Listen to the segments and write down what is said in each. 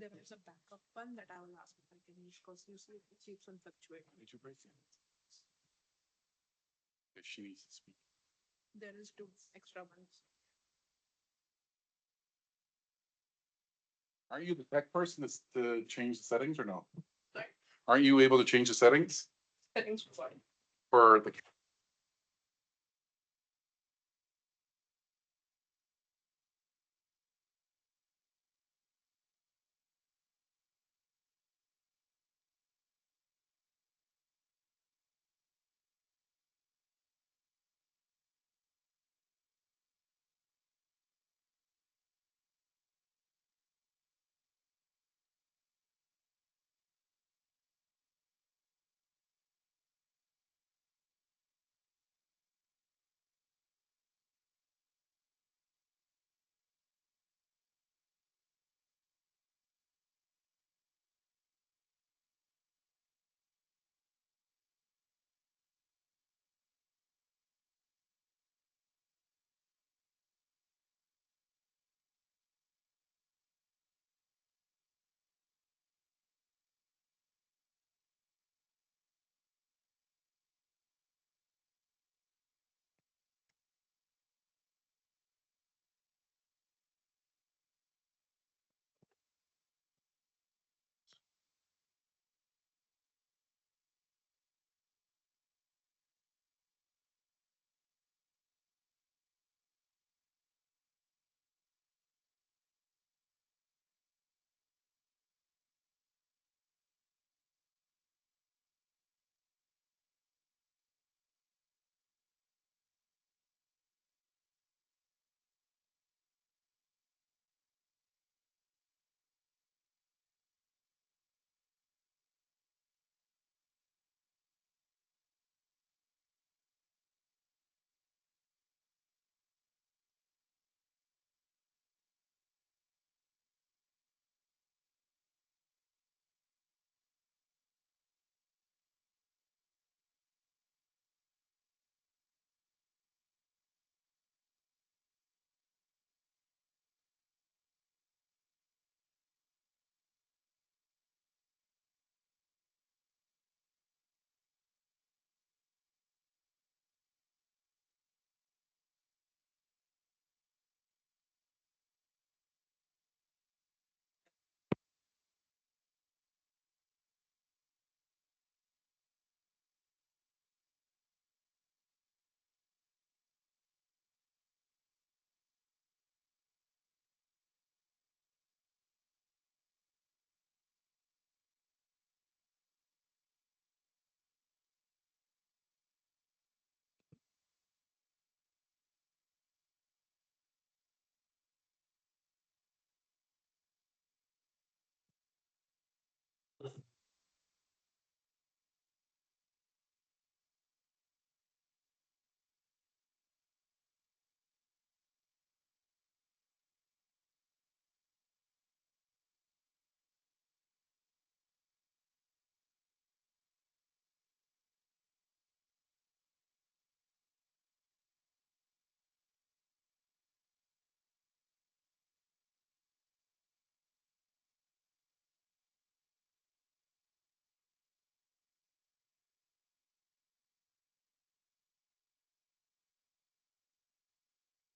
There is a backup one that I will ask if I can use because usually it keeps on fluctuating. Did you break it? If she needs to speak. There is two extra ones. Aren't you the tech person to change the settings or no? Sorry? Aren't you able to change the settings Settings for what? for the?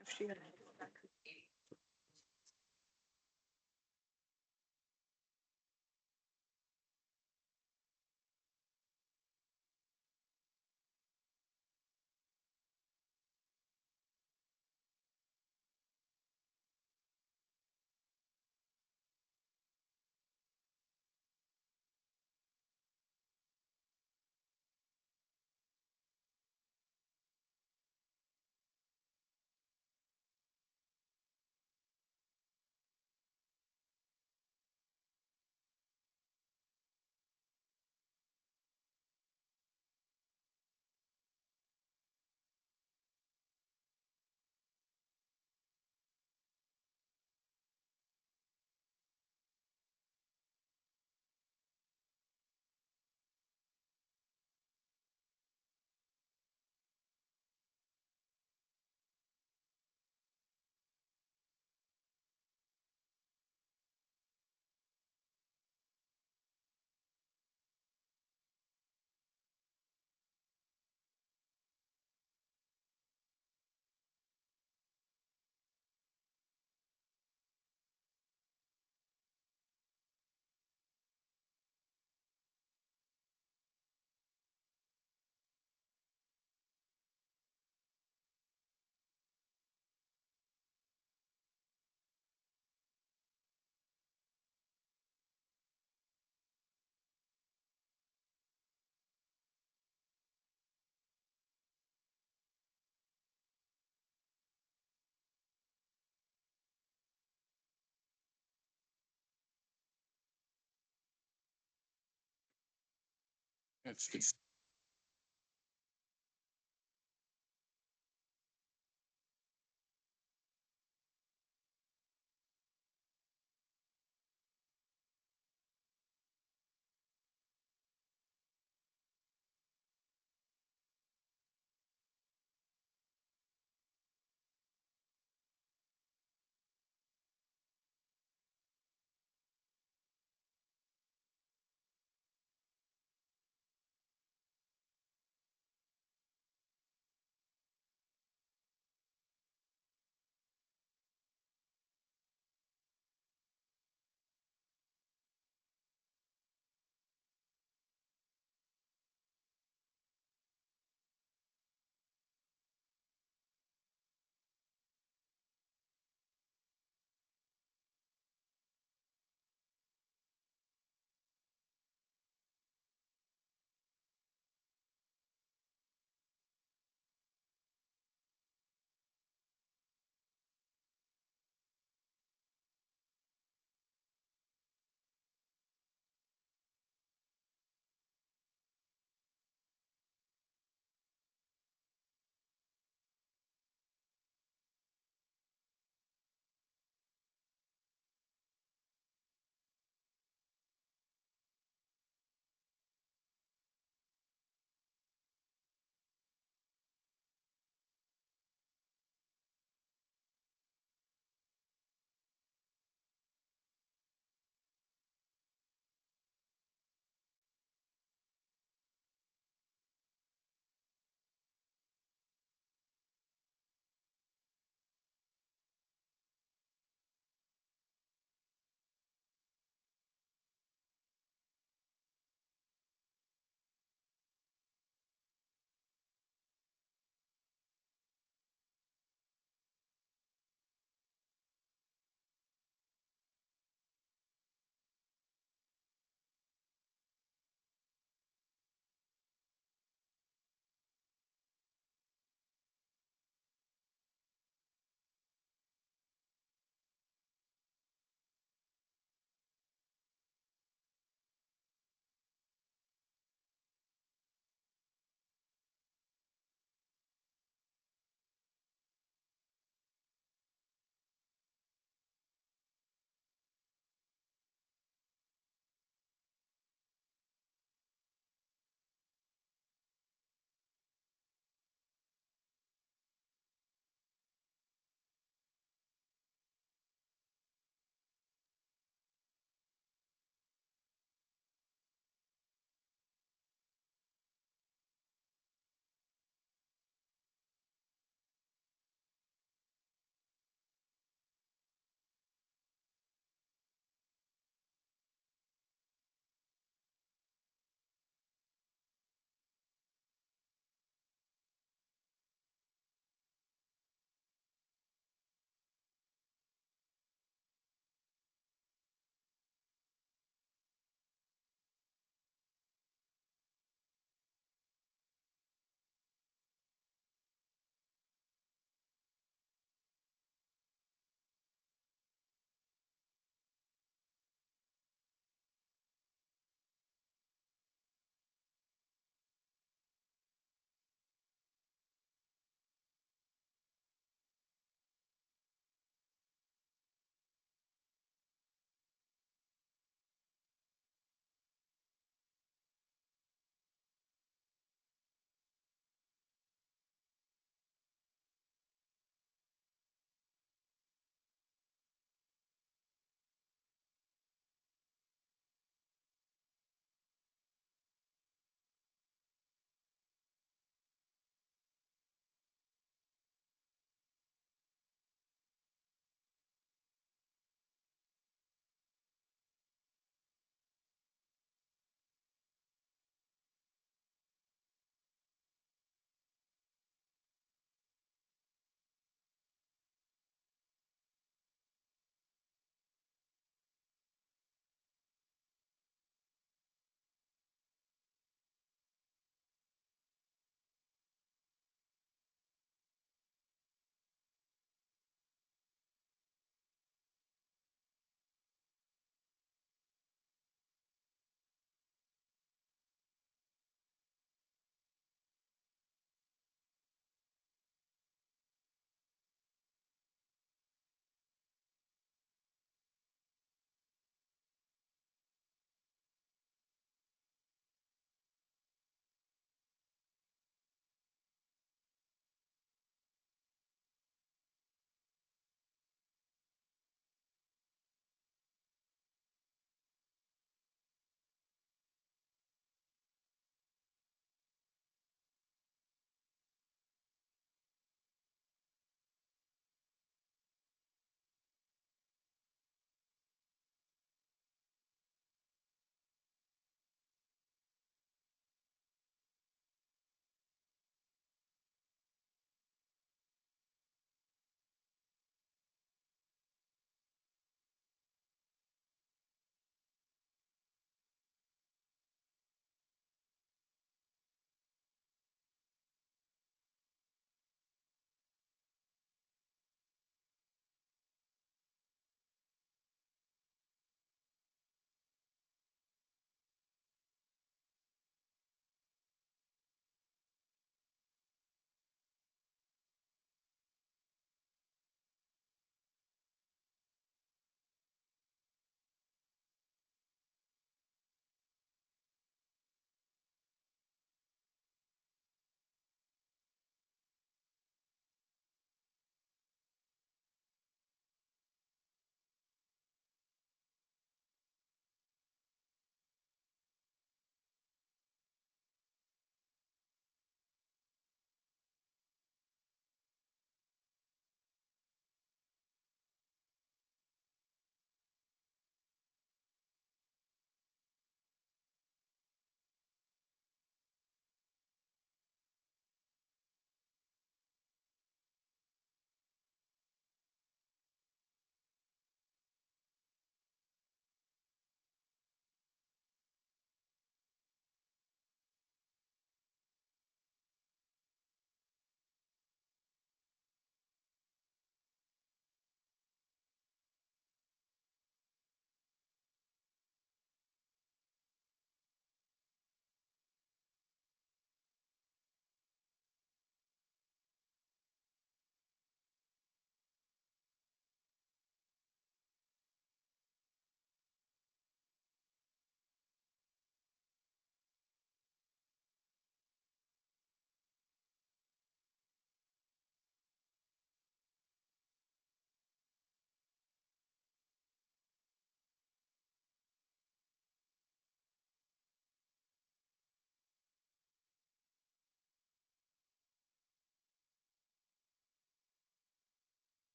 If she had It's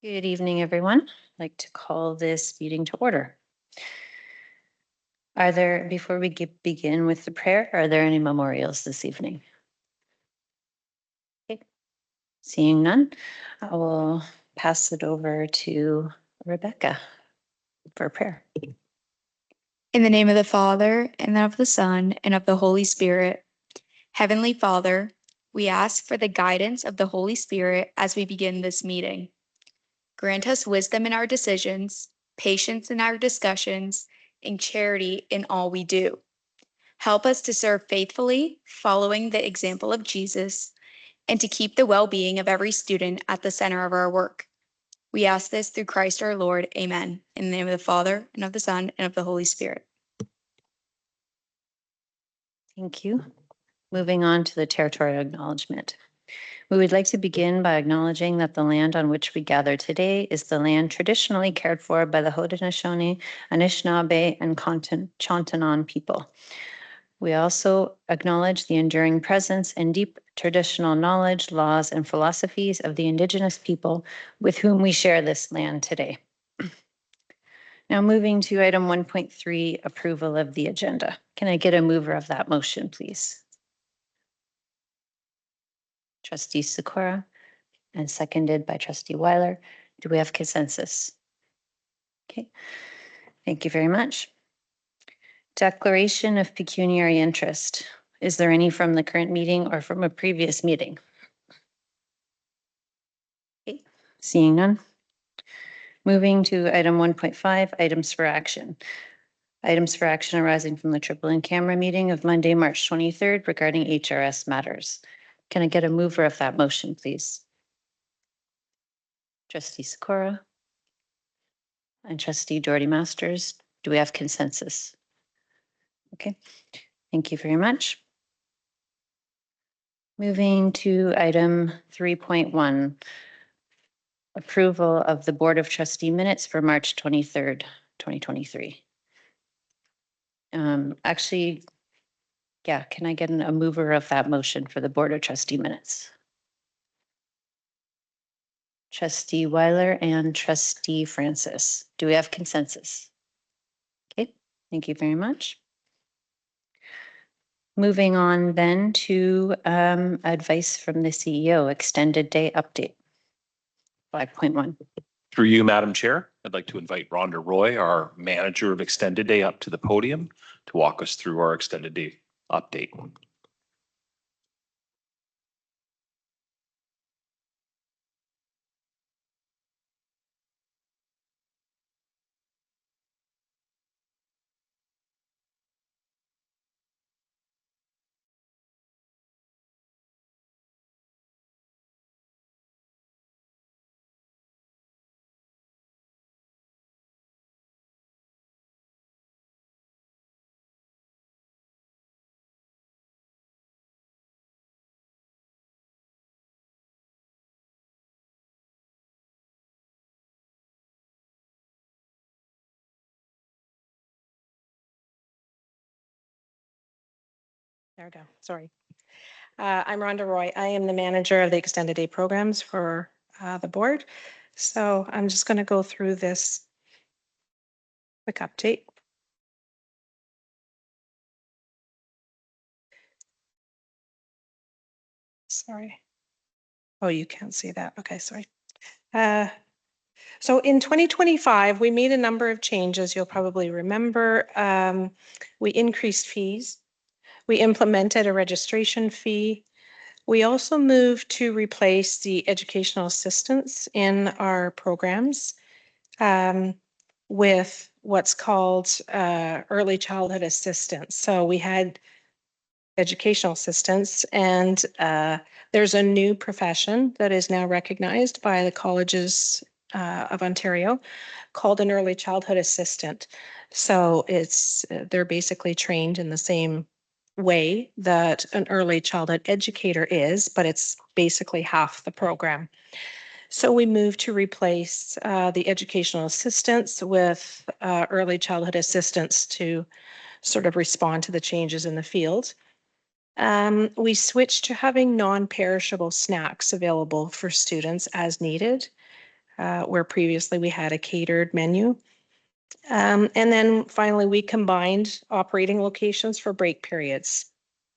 Good evening, everyone. I'd like to call this meeting to order. Before we begin with the prayer, are there any memorials this evening? Okay. Seeing none, I will pass it over to Rebecca for prayer. In the name of the Father, and of the Son, and of the Holy Spirit. Heavenly Father, we ask for the guidance of the Holy Spirit as we begin this meeting. Grant us wisdom in our decisions, patience in our discussions, and charity in all we do. Help us to serve faithfully, following the example of Jesus, and to keep the well-being of every student at the center of our work. We ask this through Christ our Lord. Amen. In the name of the Father, and of the Son, and of the Holy Spirit. Thank you. Moving on to the territorial acknowledgement. We would like to begin by acknowledging that the land on which we gather today is the land traditionally cared for by the Haudenosaunee, Anishinaabe, and Chantanon people. We also acknowledge the enduring presence and deep traditional knowledge, laws, and philosophies of the Indigenous people with whom we share this land today. Now moving to item 1.3, approval of the agenda. Can I get a mover of that motion, please? Trustee Sikora, and seconded by Trustee Weiler. Do we have consensus? Okay, thank you very much. Declaration of pecuniary interest. Is there any from the current meeting or from a previous meeting? Okay, seeing none. Moving to item 1.5, items for action. Items for action arising from the triple in-camera meeting of Monday, March 23rd regarding HRS matters. Can I get a mover of that motion, please? Trustee Sikora and Trustee Doherty Masters. Do we have consensus? Okay, thank you very much. Moving to item 3.1, approval of the Board of Trustee minutes for March 23rd, 2023. Actually, yeah, can I get a mover of that motion for the Board of Trustee minutes? Trustee Weiler and Trustee Francis. Do we have consensus? Okay, thank you very much. Moving on then to advice from the CEO, extended day update. 5.1. Through you, Madam Chair, I'd like to invite Rhonda Roy, our manager of Extended Day, up to the podium to walk us through our Extended Day update. There we go. Sorry. I'm Rhonda Roy. I am the manager of the extended day programs for the board. So I'm just going to go through this quick update. Sorry. Oh, you can't see that. Okay, sorry. So in 2025, we made a number of changes. You'll probably remember. We increased fees. We implemented a registration fee. We also moved to replace the educational assistants in our programs with what's called early childhood assistance. So we had educational assistants, and there's a new profession that is now recognized by the colleges of Ontario called an early childhood assistant. So they're basically trained in the same way that an early childhood educator is, but it's basically half the program. So we moved to replace the educational assistants with early childhood assistants to sort of respond to the changes in the field. We switched to having non-perishable snacks available for students as needed. where previously we had a catered menu. And then finally, we combined operating locations for break periods.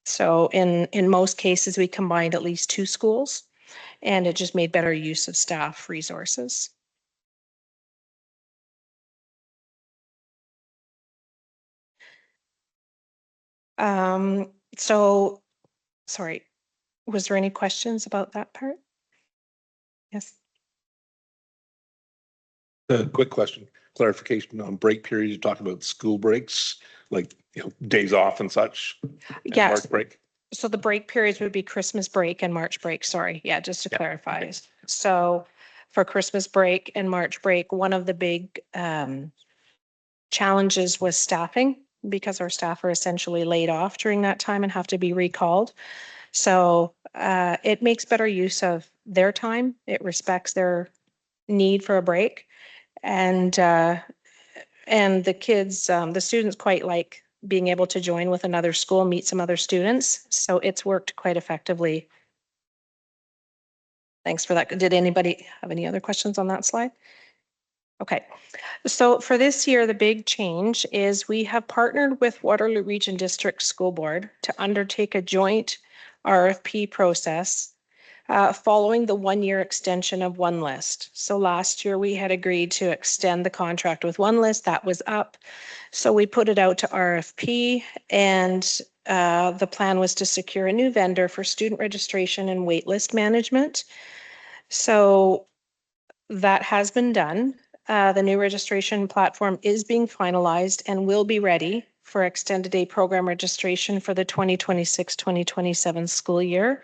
So in most cases, we combined at least 2 schools, and it just made better use of staff resources. So, sorry, was there any questions about that part? Yes. A quick question, clarification on break periods. You're talking about school breaks, like, days off and such. and Yes. March break. So the break periods would be Christmas break and March break, sorry. Yeah, just to clarify. So for Christmas break and March break, one of the big challenges was staffing, because our staff are essentially laid off during that time and have to be recalled. So it makes better use of their time. It respects their need for a break. And the kids, the students quite like being able to join with another school, meet some other students. So it's worked quite effectively. Thanks for that. Did anybody have any other questions on that slide? Okay. So for this year, the big change is we have partnered with Waterloo Region District School Board to undertake a joint RFP process following the 1-year extension of One List. So last year we had agreed to extend the contract with One List. That was up. So we put it out to RFP, and the plan was to secure a new vendor for student registration and waitlist management. So that has been done. The new registration platform is being finalized and will be ready for extended day program registration for the 2026-2027 school year.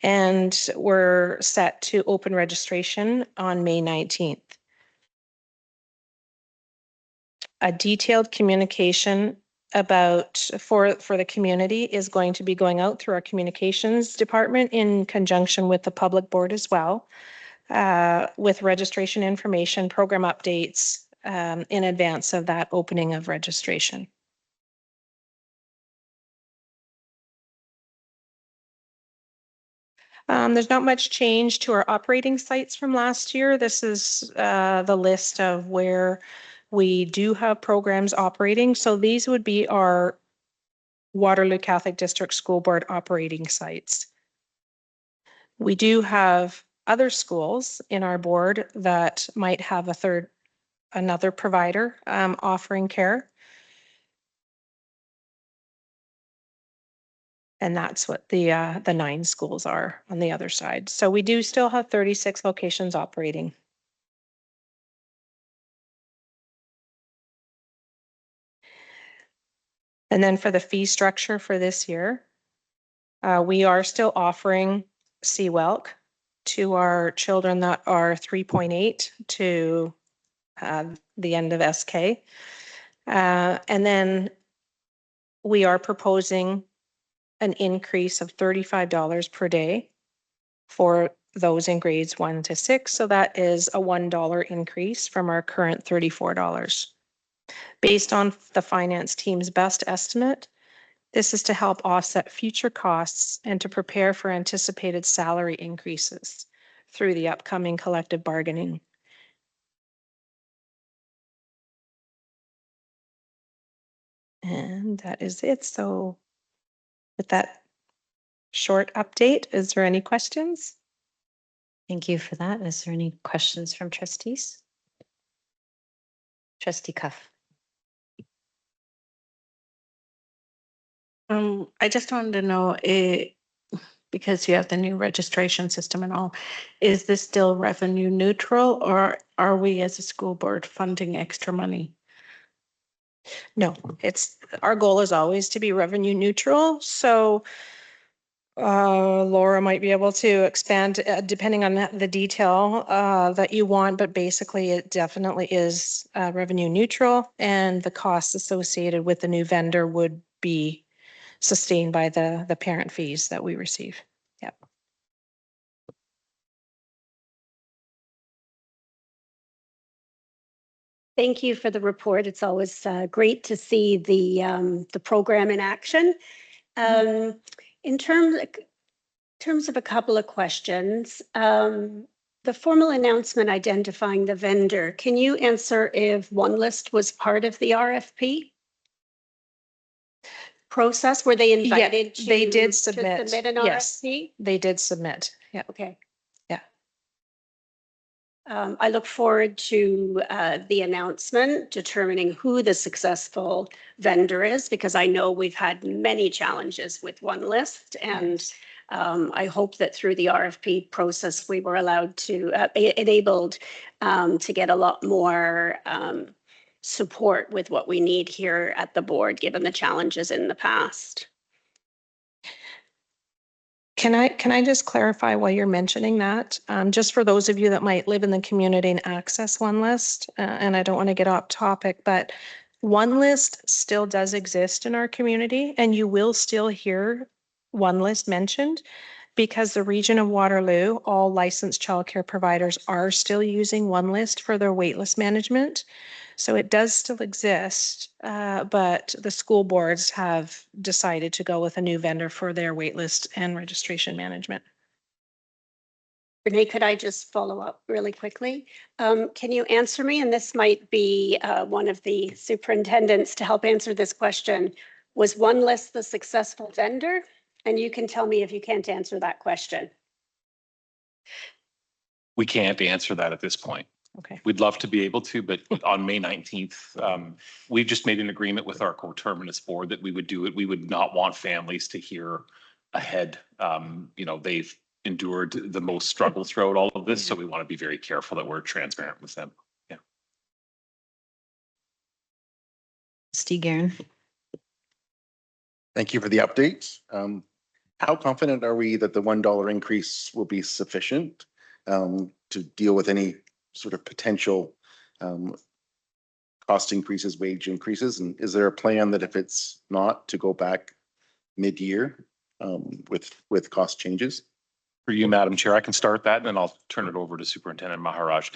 And we're set to open registration on May 19th. A detailed communication for the community is going to be going out through our communications department in conjunction with the public board as well, with registration information, program updates in advance of that opening of registration. There's not much change to our operating sites from last year. This is the list of where we do have programs operating. So these would be our Waterloo Catholic District School Board operating sites. We do have other schools in our board that might have another provider offering care. And that's what the 9 schools are on the other side. So we do still have 36 locations operating. And then for the fee structure for this year, we are still offering CWELC to our children that are 3.8 to the end of SK. And then we are proposing an increase of $35 per day for those in grades 1 to 6. So that is a $1 increase from our current $34. Based on the finance team's best estimate, this is to help offset future costs and to prepare for anticipated salary increases through the upcoming collective bargaining. And that is it. So with that short update, is there any questions? Thank you for that. Is there any questions from trustees? Trustee Cuff. I just wanted to know, because you have the new registration system and all, is this still revenue neutral, or are we as a school board funding extra money? No, our goal is always to be revenue neutral. So Laura might be able to expand depending on the detail that you want, but basically it definitely is revenue neutral, and the costs associated with the new vendor would be sustained by the parent fees that we receive. Yep. Thank you for the report. It's always great to see the program in action. In terms of a couple of questions, The formal announcement identifying the vendor, can you answer if One List was part of the RFP process? Were they invited to? They did to submit. Submit an Yes, RFP? they did submit. Yeah. Okay. Yeah. I look forward to the announcement determining who the successful vendor is, because I know we've had many challenges with One List, and I hope that through the RFP process, we were allowed to, enabled to get a lot more support with what we need here at the board, given the challenges in the past. Can I just clarify while you're mentioning that? Just for those of you that might live in the community and access One List, and I don't want to get off topic, but One List still does exist in our community, and you will still hear One List mentioned because the region of Waterloo, all licensed childcare providers are still using One List for their waitlist management. So it does still exist, but the school boards have decided to go with a new vendor for their waitlist and registration management. Renee, could I just follow up really quickly? Can you answer me? And this might be one of the superintendents to help answer this question. Was One List the successful vendor? And you can tell me if you can't answer that question. We can't answer that at this point. Okay. We'd love to be able to, but on May 19th, we've just made an agreement with our coterminous board that we would do it. We would not want families to hear ahead. They've endured the most struggle throughout all of this, so we want to be very careful that we're transparent with them. Yeah. Steve Garen. Thank you for the update. How confident are we that the $1 increase will be sufficient to deal with any sort of potential cost increases, wage increases? And is there a plan that if it's not, to go back mid-year with cost changes? For you, Madam Chair, I can start that and then I'll turn it over to Superintendent Maharaj.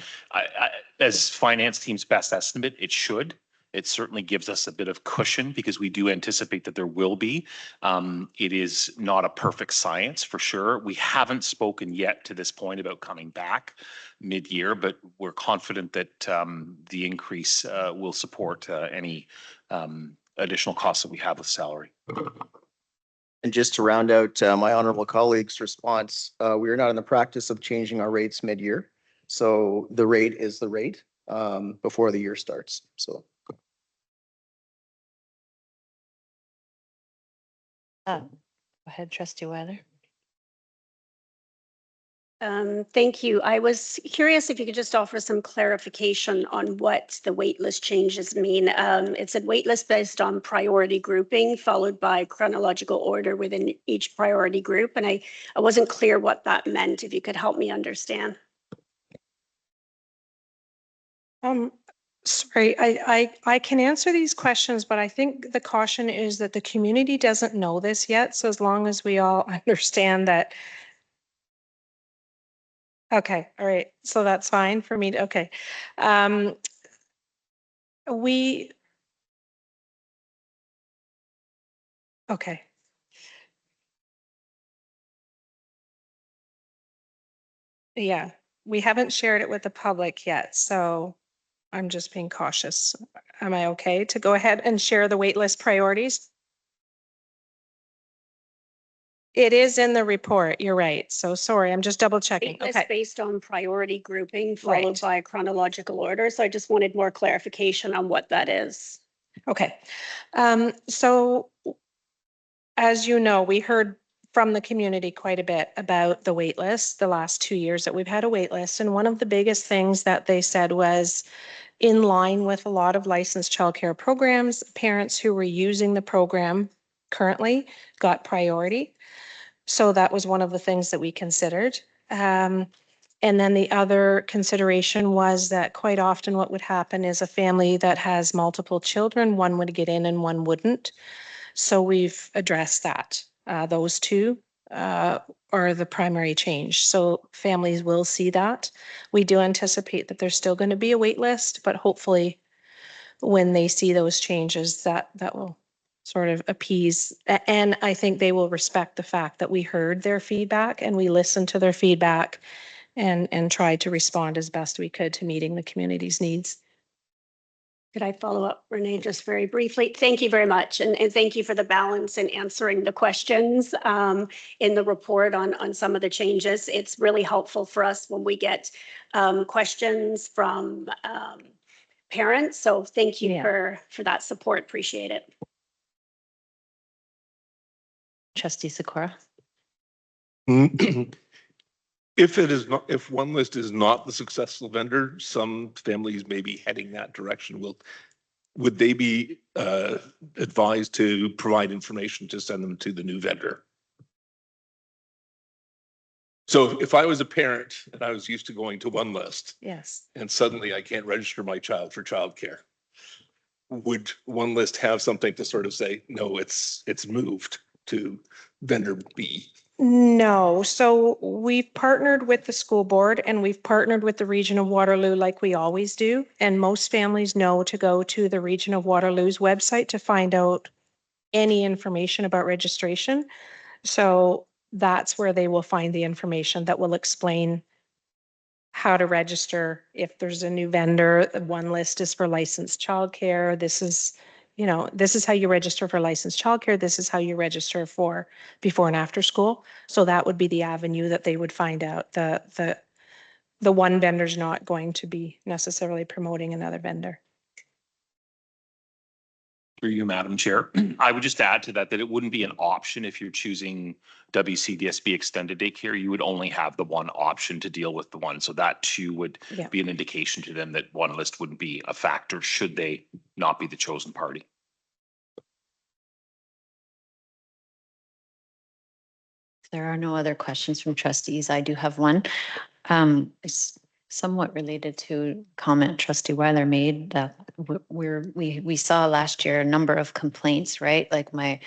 As finance team's best estimate, it should. It certainly gives us a bit of cushion because we do anticipate that there will be. It is not a perfect science for sure. We haven't spoken yet to this point about coming back mid-year, but we're confident that the increase will support any additional costs that we have with salary. And just to round out my honorable colleague's response, we are not in the practice of changing our rates mid-year. So the rate is the rate before the year starts. So. Go ahead, Trustee Weiler. Thank you. I was curious if you could just offer some clarification on what the waitlist changes mean. It said waitlist based on priority grouping followed by chronological order within each priority group. And I wasn't clear what that meant. If you could help me understand. Sorry, I can answer these questions, but I think the caution is that the community doesn't know this yet. So as long as we all understand that. Okay, all right. So that's fine for me to, okay. Okay. Yeah, we haven't shared it with the public yet, so I'm just being cautious. Am I okay to go ahead and share the waitlist priorities? It is in the report, you're right. So sorry, I'm just double checking. Waitlist Okay. based on priority grouping followed Right. by chronological order. So I just wanted more clarification on what that is. Okay. So as you know, we heard from the community quite a bit about the wait list the last 2 years that we've had a wait list. And one of the biggest things that they said was in line with a lot of licensed childcare programs, parents who were using the program currently got priority. So that was one of the things that we considered. And then the other consideration was that quite often what would happen is a family that has multiple children, one would get in and one wouldn't. So we've addressed that. Those two are the primary change. So families will see that. We do anticipate that there's still going to be a wait list, but hopefully when they see those changes, that will sort of appease. And I think they will respect the fact that we heard their feedback and we listened to their feedback and tried to respond as best we could to meeting the community's needs. Could I follow up, Renee, just very briefly? Thank you very much. And thank you for the balance in answering the questions in the report on some of the changes. It's really helpful for us when we get questions from parents. So thank you Yeah. for that support. Appreciate it. Trustee Sikora? If it is not, if one list is not the successful vendor, some families may be heading that direction. Would they be advised to provide information to send them to the new vendor? So if I was a parent and I was used to going to one list Yes. and suddenly I can't register my child for childcare, would one list have something to sort of say, no, it's moved to vendor B? No, so we've partnered with the school board and we've partnered with the Region of Waterloo like we always do. And most families know to go to the Region of Waterloo's website to find out any information about registration. So that's where they will find the information that will explain how to register. If there's a new vendor, one list is for licensed childcare. This is, this is how you register for licensed childcare. This is how you register for before and after school. So that would be the avenue that they would find out. The one vendor's not going to be necessarily promoting another vendor. Through you, Madam Chair. I would just add to that it wouldn't be an option if you're choosing WCDSB extended daycare. You would only have the one option to deal with the one. So that too would Yeah. be an indication to them that one list wouldn't be a factor should they not be the chosen party. If there are no other questions from trustees, I do have one. It's somewhat related to comment Trustee Weiler made that we saw last year a number of complaints, right? Like my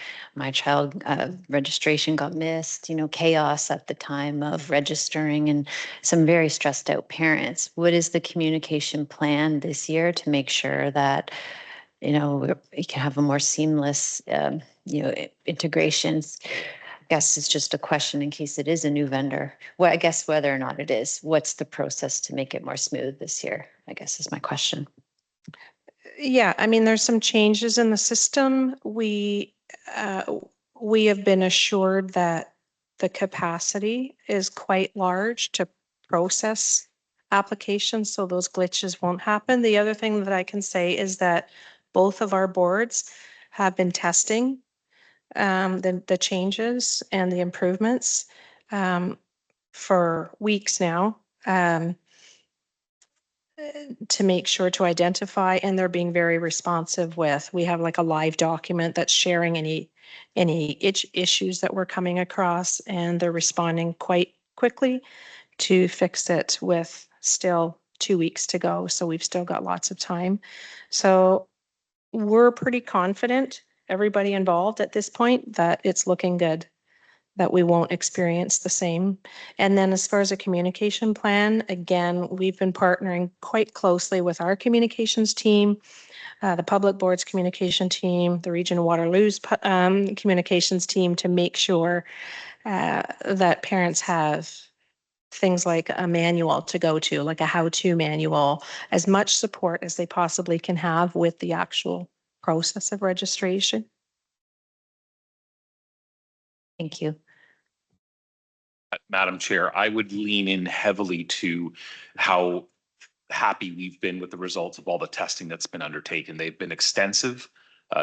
child registration got missed, chaos at the time of registering and some very stressed out parents. What is the communication plan this year to make sure that we can have a more seamless integrations? I guess it's just a question in case it is a new vendor. Well, I guess whether or not it is, what's the process to make it more smooth this year? I guess is my question. Yeah, I mean, there's some changes in the system. We have been assured that the capacity is quite large to process applications, so those glitches won't happen. The other thing that I can say is that both of our boards have been testing the changes and the improvements for weeks now. To make sure to identify, and they're being very responsive with. We have like a live document that's sharing any issues that we're coming across, and they're responding quite quickly to fix it with still 2 weeks to go. So we've still got lots of time. So we're pretty confident, everybody involved at this point, that it's looking good, that we won't experience the same. And then as far as a communication plan, again, we've been partnering quite closely with our communications team, the public board's communication team, the Region of Waterloo's communications team, to make sure that parents have things like a manual to go to, like a how-to manual, as much support as they possibly can have with the actual process of registration. Thank you. Madam Chair, I would lean in heavily to how happy we've been with the results of all the testing that's been undertaken. They've been extensive,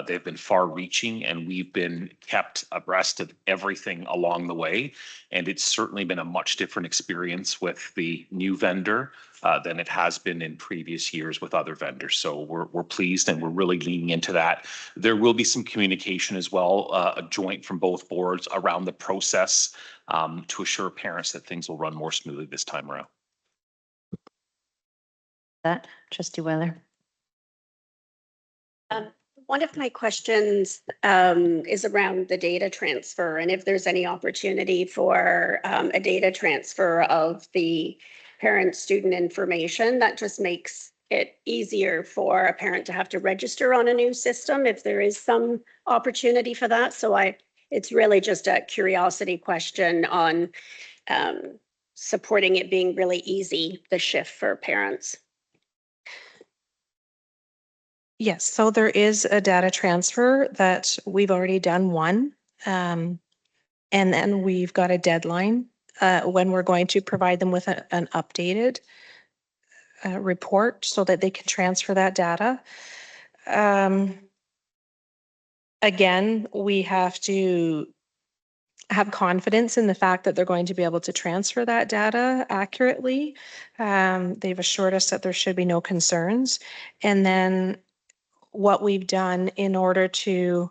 they've been far-reaching, and we've been kept abreast of everything along the way. And it's certainly been a much different experience with the new vendor than it has been in previous years with other vendors. So we're pleased and we're really leaning into that. There will be some communication as well, a joint from both boards around the process to assure parents that things will run more smoothly this time around. That, Trustee Weiler? One of my questions is around the data transfer, and if there's any opportunity for a data transfer of the parent-student information. That just makes it easier for a parent to have to register on a new system if there is some opportunity for that. So it's really just a curiosity question on supporting it being really easy, the shift for parents. Yes, so there is a data transfer that we've already done one. And then we've got a deadline when we're going to provide them with an updated report so that they can transfer that data. Again, we have to have confidence in the fact that they're going to be able to transfer that data accurately. They've assured us that there should be no concerns. And then what we've done in order to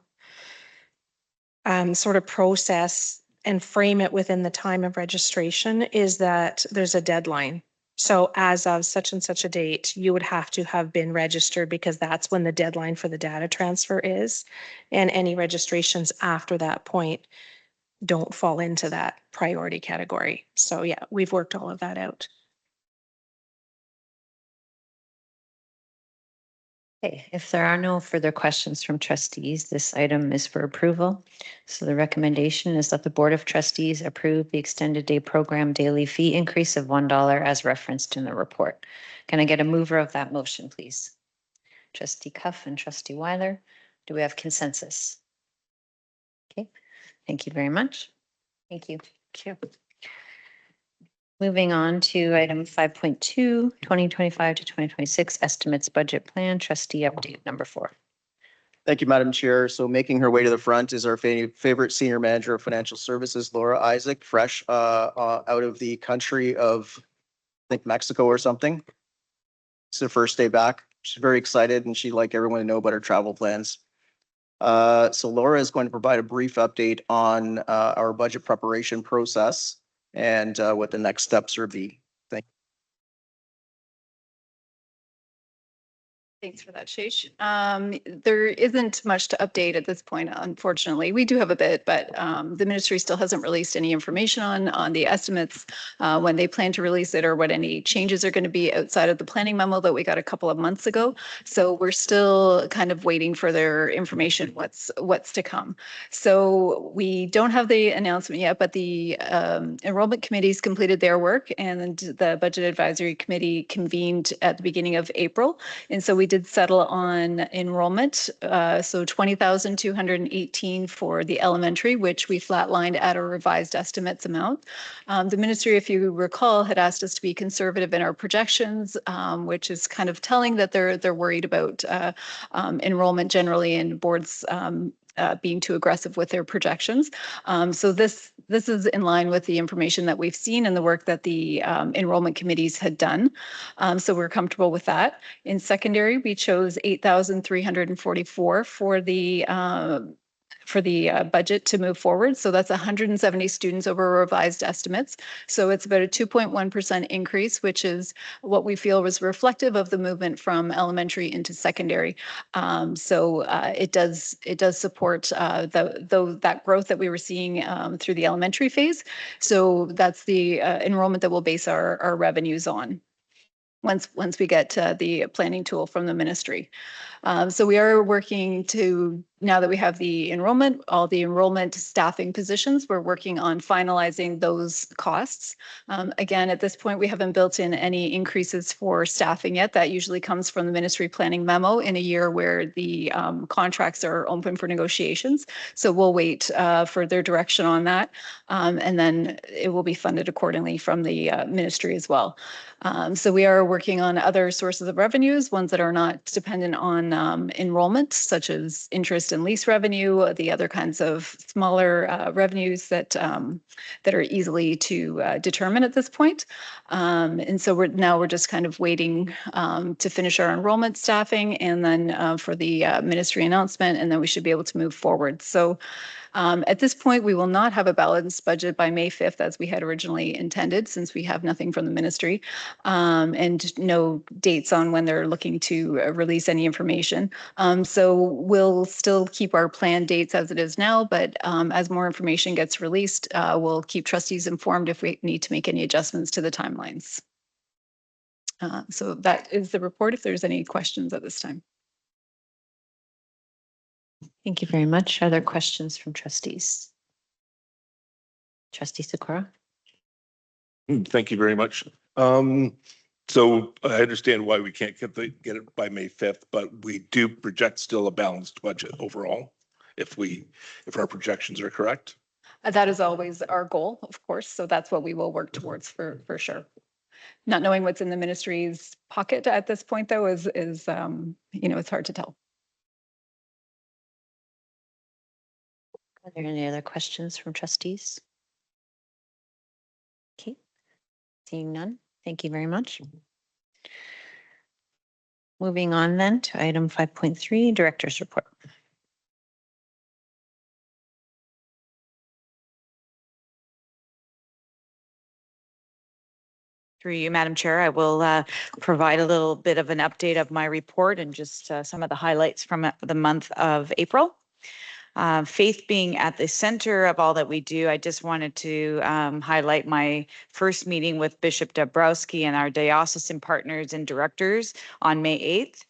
sort of process and frame it within the time of registration is that there's a deadline. So as of such and such a date, you would have to have been registered because that's when the deadline for the data transfer is. And any registrations after that point don't fall into that priority category. So yeah, we've worked all of that out. Okay, if there are no further questions from trustees, this item is for approval. So the recommendation is that the Board of Trustees approve the extended day program daily fee increase of $1 as referenced in the report. Can I get a mover of that motion, please? Trustee Cuff and Trustee Weiler, do we have consensus? Okay, thank you very much. Thank you. Thank you. Moving on to item 5.2, 2025 to 2026 estimates budget plan, trustee update number 4. Thank you, Madam Chair. So making her way to the front is our favorite Senior Manager of Financial Services, Laura Isaac, fresh out of the country of, I think, Mexico or something. It's her first day back. She's very excited and she'd like everyone to know about her travel plans. So Laura is going to provide a brief update on our budget preparation process and what the next steps are be. Thank you. Thanks for that, Sheesh. There isn't much to update at this point, unfortunately. We do have a bit, but the ministry still hasn't released any information on the estimates, when they plan to release it or what any changes are going to be outside of the planning memo that we got a couple of months ago. So we're still kind of waiting for their information, what's to come. So we don't have the announcement yet, but the enrollment committees completed their work and the budget advisory committee convened at the beginning of April. And so we did settle on enrollment. So 20,218 for the elementary, which we flatlined at a revised estimates amount. The ministry, if you recall, had asked us to be conservative in our projections, which is kind of telling that they're worried about enrollment generally and boards being too aggressive with their projections. So this is in line with the information that we've seen and the work that the enrollment committees had done. So we're comfortable with that. In secondary, we chose 8,344 for the budget to move forward. So that's 170 students over revised estimates. So it's about a 2.1% increase, which is what we feel was reflective of the movement from elementary into secondary. So it does support that growth that we were seeing through the elementary phase. So that's the enrollment that we'll base our revenues on once we get the planning tool from the ministry. So we are working to, now that we have the enrollment, all the enrollment staffing positions, we're working on finalizing those costs. Again, at this point, we haven't built in any increases for staffing yet. That usually comes from the ministry planning memo in a year where the contracts are open for negotiations. So we'll wait for their direction on that. And then it will be funded accordingly from the ministry as well. So we are working on other sources of revenues, ones that are not dependent on enrollment, such as interest and lease revenue, the other kinds of smaller revenues that are easily to determine at this point. And so we're just kind of waiting to finish our enrollment staffing and then for the ministry announcement, and then we should be able to move forward. So at this point, we will not have a balanced budget by May 5th as we had originally intended, since we have nothing from the ministry and no dates on when they're looking to release any information. So we'll still keep our planned dates as it is now, but as more information gets released, we'll keep trustees informed if we need to make any adjustments to the timelines. So that is the report, if there's any questions at this time. Thank you very much. Are there questions from trustees? Trustee Sikora? Thank you very much. So I understand why we can't get it by May 5th, but we do project still a balanced budget overall if our projections are correct. That is always our goal, of course. So that's what we will work towards for sure. Not knowing what's in the ministry's pocket at this point, though, is it's hard to tell. Are there any other questions from trustees? Okay, seeing none, thank you very much. Moving on then to item 5.3, Director's Report. Through you, Madam Chair, I will provide a little bit of an update of my report and just some of the highlights from the month of April. Faith being at the center of all that we do, I just wanted to highlight my first meeting with Bishop Dabrowski and our diocesan partners and directors on May 8th.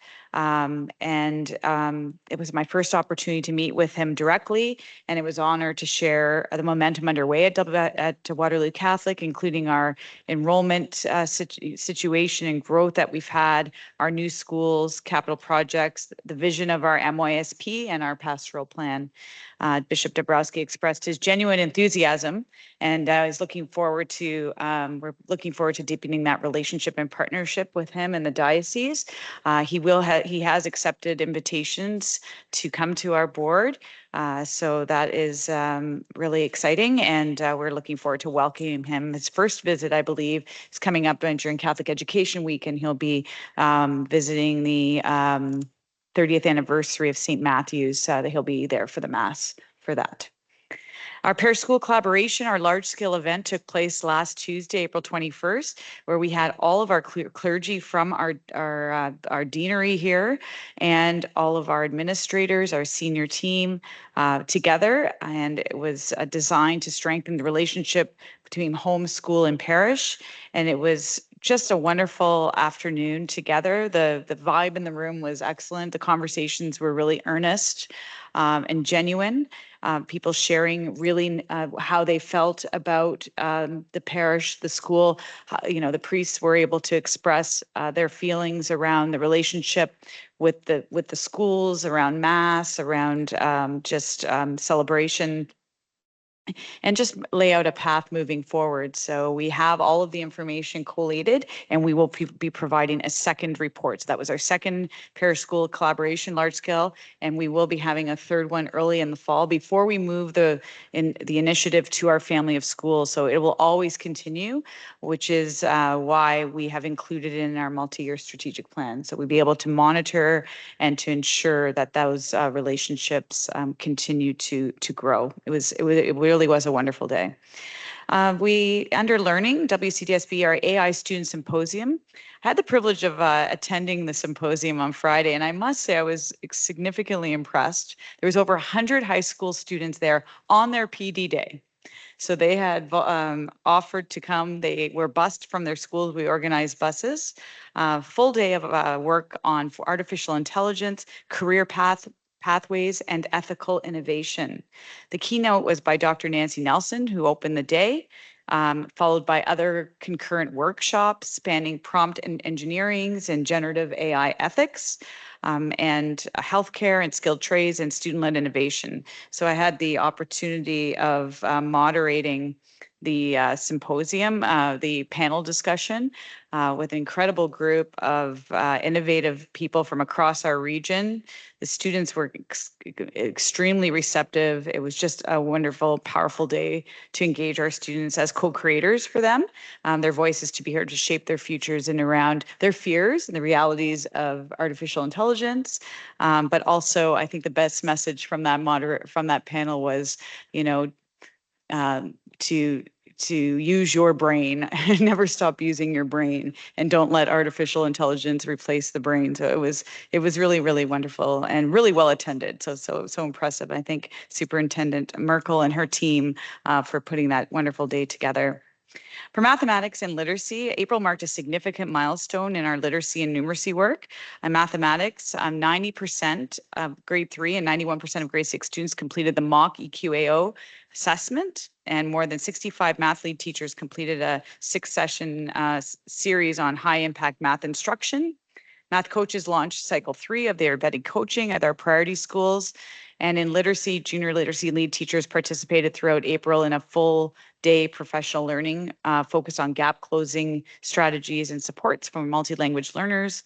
It was my first opportunity to meet with him directly, and it was an honor to share the momentum underway at Waterloo Catholic, including our enrollment situation and growth that we've had, our new schools, capital projects, the vision of our MYSP, and our pastoral plan. Bishop Dabrowski expressed his genuine enthusiasm, and we're looking forward to deepening that relationship and partnership with him and the diocese. He has accepted invitations to come to our board. So that is really exciting, and we're looking forward to welcoming him. His first visit, I believe, is coming up during Catholic Education Week, and he'll be visiting the 30th anniversary of St. Matthew's. That he'll be there for the Mass for that. Our parish school collaboration, our large scale event, took place last Tuesday, April 21st, where we had all of our clergy from our deanery here and all of our administrators, our senior team together. And it was designed to strengthen the relationship between home, school, and parish. And it was just a wonderful afternoon together. The vibe in the room was excellent. The conversations were really earnest and genuine. People sharing really how they felt about the parish, the school. The priests were able to express their feelings around the relationship with the schools, around Mass, around celebration, and just lay out a path moving forward. So we have all of the information collated, and we will be providing a second report. So that was our second parish school collaboration, large scale, and we will be having a third one early in the fall before we move the initiative to our family of schools. So it will always continue, which is why we have included it in our multi-year strategic plan. So we'll be able to monitor and to ensure that those relationships continue to grow. It really was a wonderful day. We, under learning, WCDSB, our AI Student Symposium, had the privilege of attending the symposium on Friday, and I must say I was significantly impressed. There was over 100 high school students there on their PD day. So they had offered to come. They were bused from their schools. We organized buses, full day of work on artificial intelligence, career pathways, and ethical innovation. The keynote was by Dr. Nancy Nelson, who opened the day, followed by other concurrent workshops spanning prompt engineering and generative AI ethics, and healthcare and skilled trades and student-led innovation. So I had the opportunity of moderating the symposium, the panel discussion with an incredible group of innovative people from across our region. The students were extremely receptive. It was just a wonderful, powerful day to engage our students as co-creators for them, their voices to be heard to shape their futures and around their fears and the realities of artificial intelligence. But also, I think the best message from that panel was, to use your brain and never stop using your brain, and don't let artificial intelligence replace the brain. So it was really, really wonderful and really well attended. So impressive. I thank Superintendent Merkel and her team for putting that wonderful day together. For mathematics and literacy, April marked a significant milestone in our literacy and numeracy work. In mathematics, 90% of grade 3 and 91% of grade 6 students completed the mock EQAO assessment. and more than 65 math lead teachers completed a 6-session series on high impact math instruction. Math coaches launched cycle 3 of their embedded coaching at our priority schools. And in literacy, junior literacy lead teachers participated throughout April in a full day professional learning focused on gap closing strategies and supports for multi-language learners,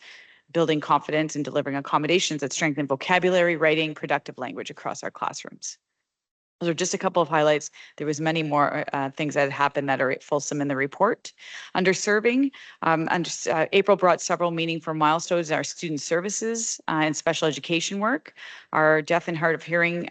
building confidence and delivering accommodations that strengthen vocabulary, writing, productive language across our classrooms. Those are just a couple of highlights. There was many more things that had happened that are fulsome in the report. Under serving, April brought several meaningful milestones in our student services and special education work. Our deaf and hard of hearing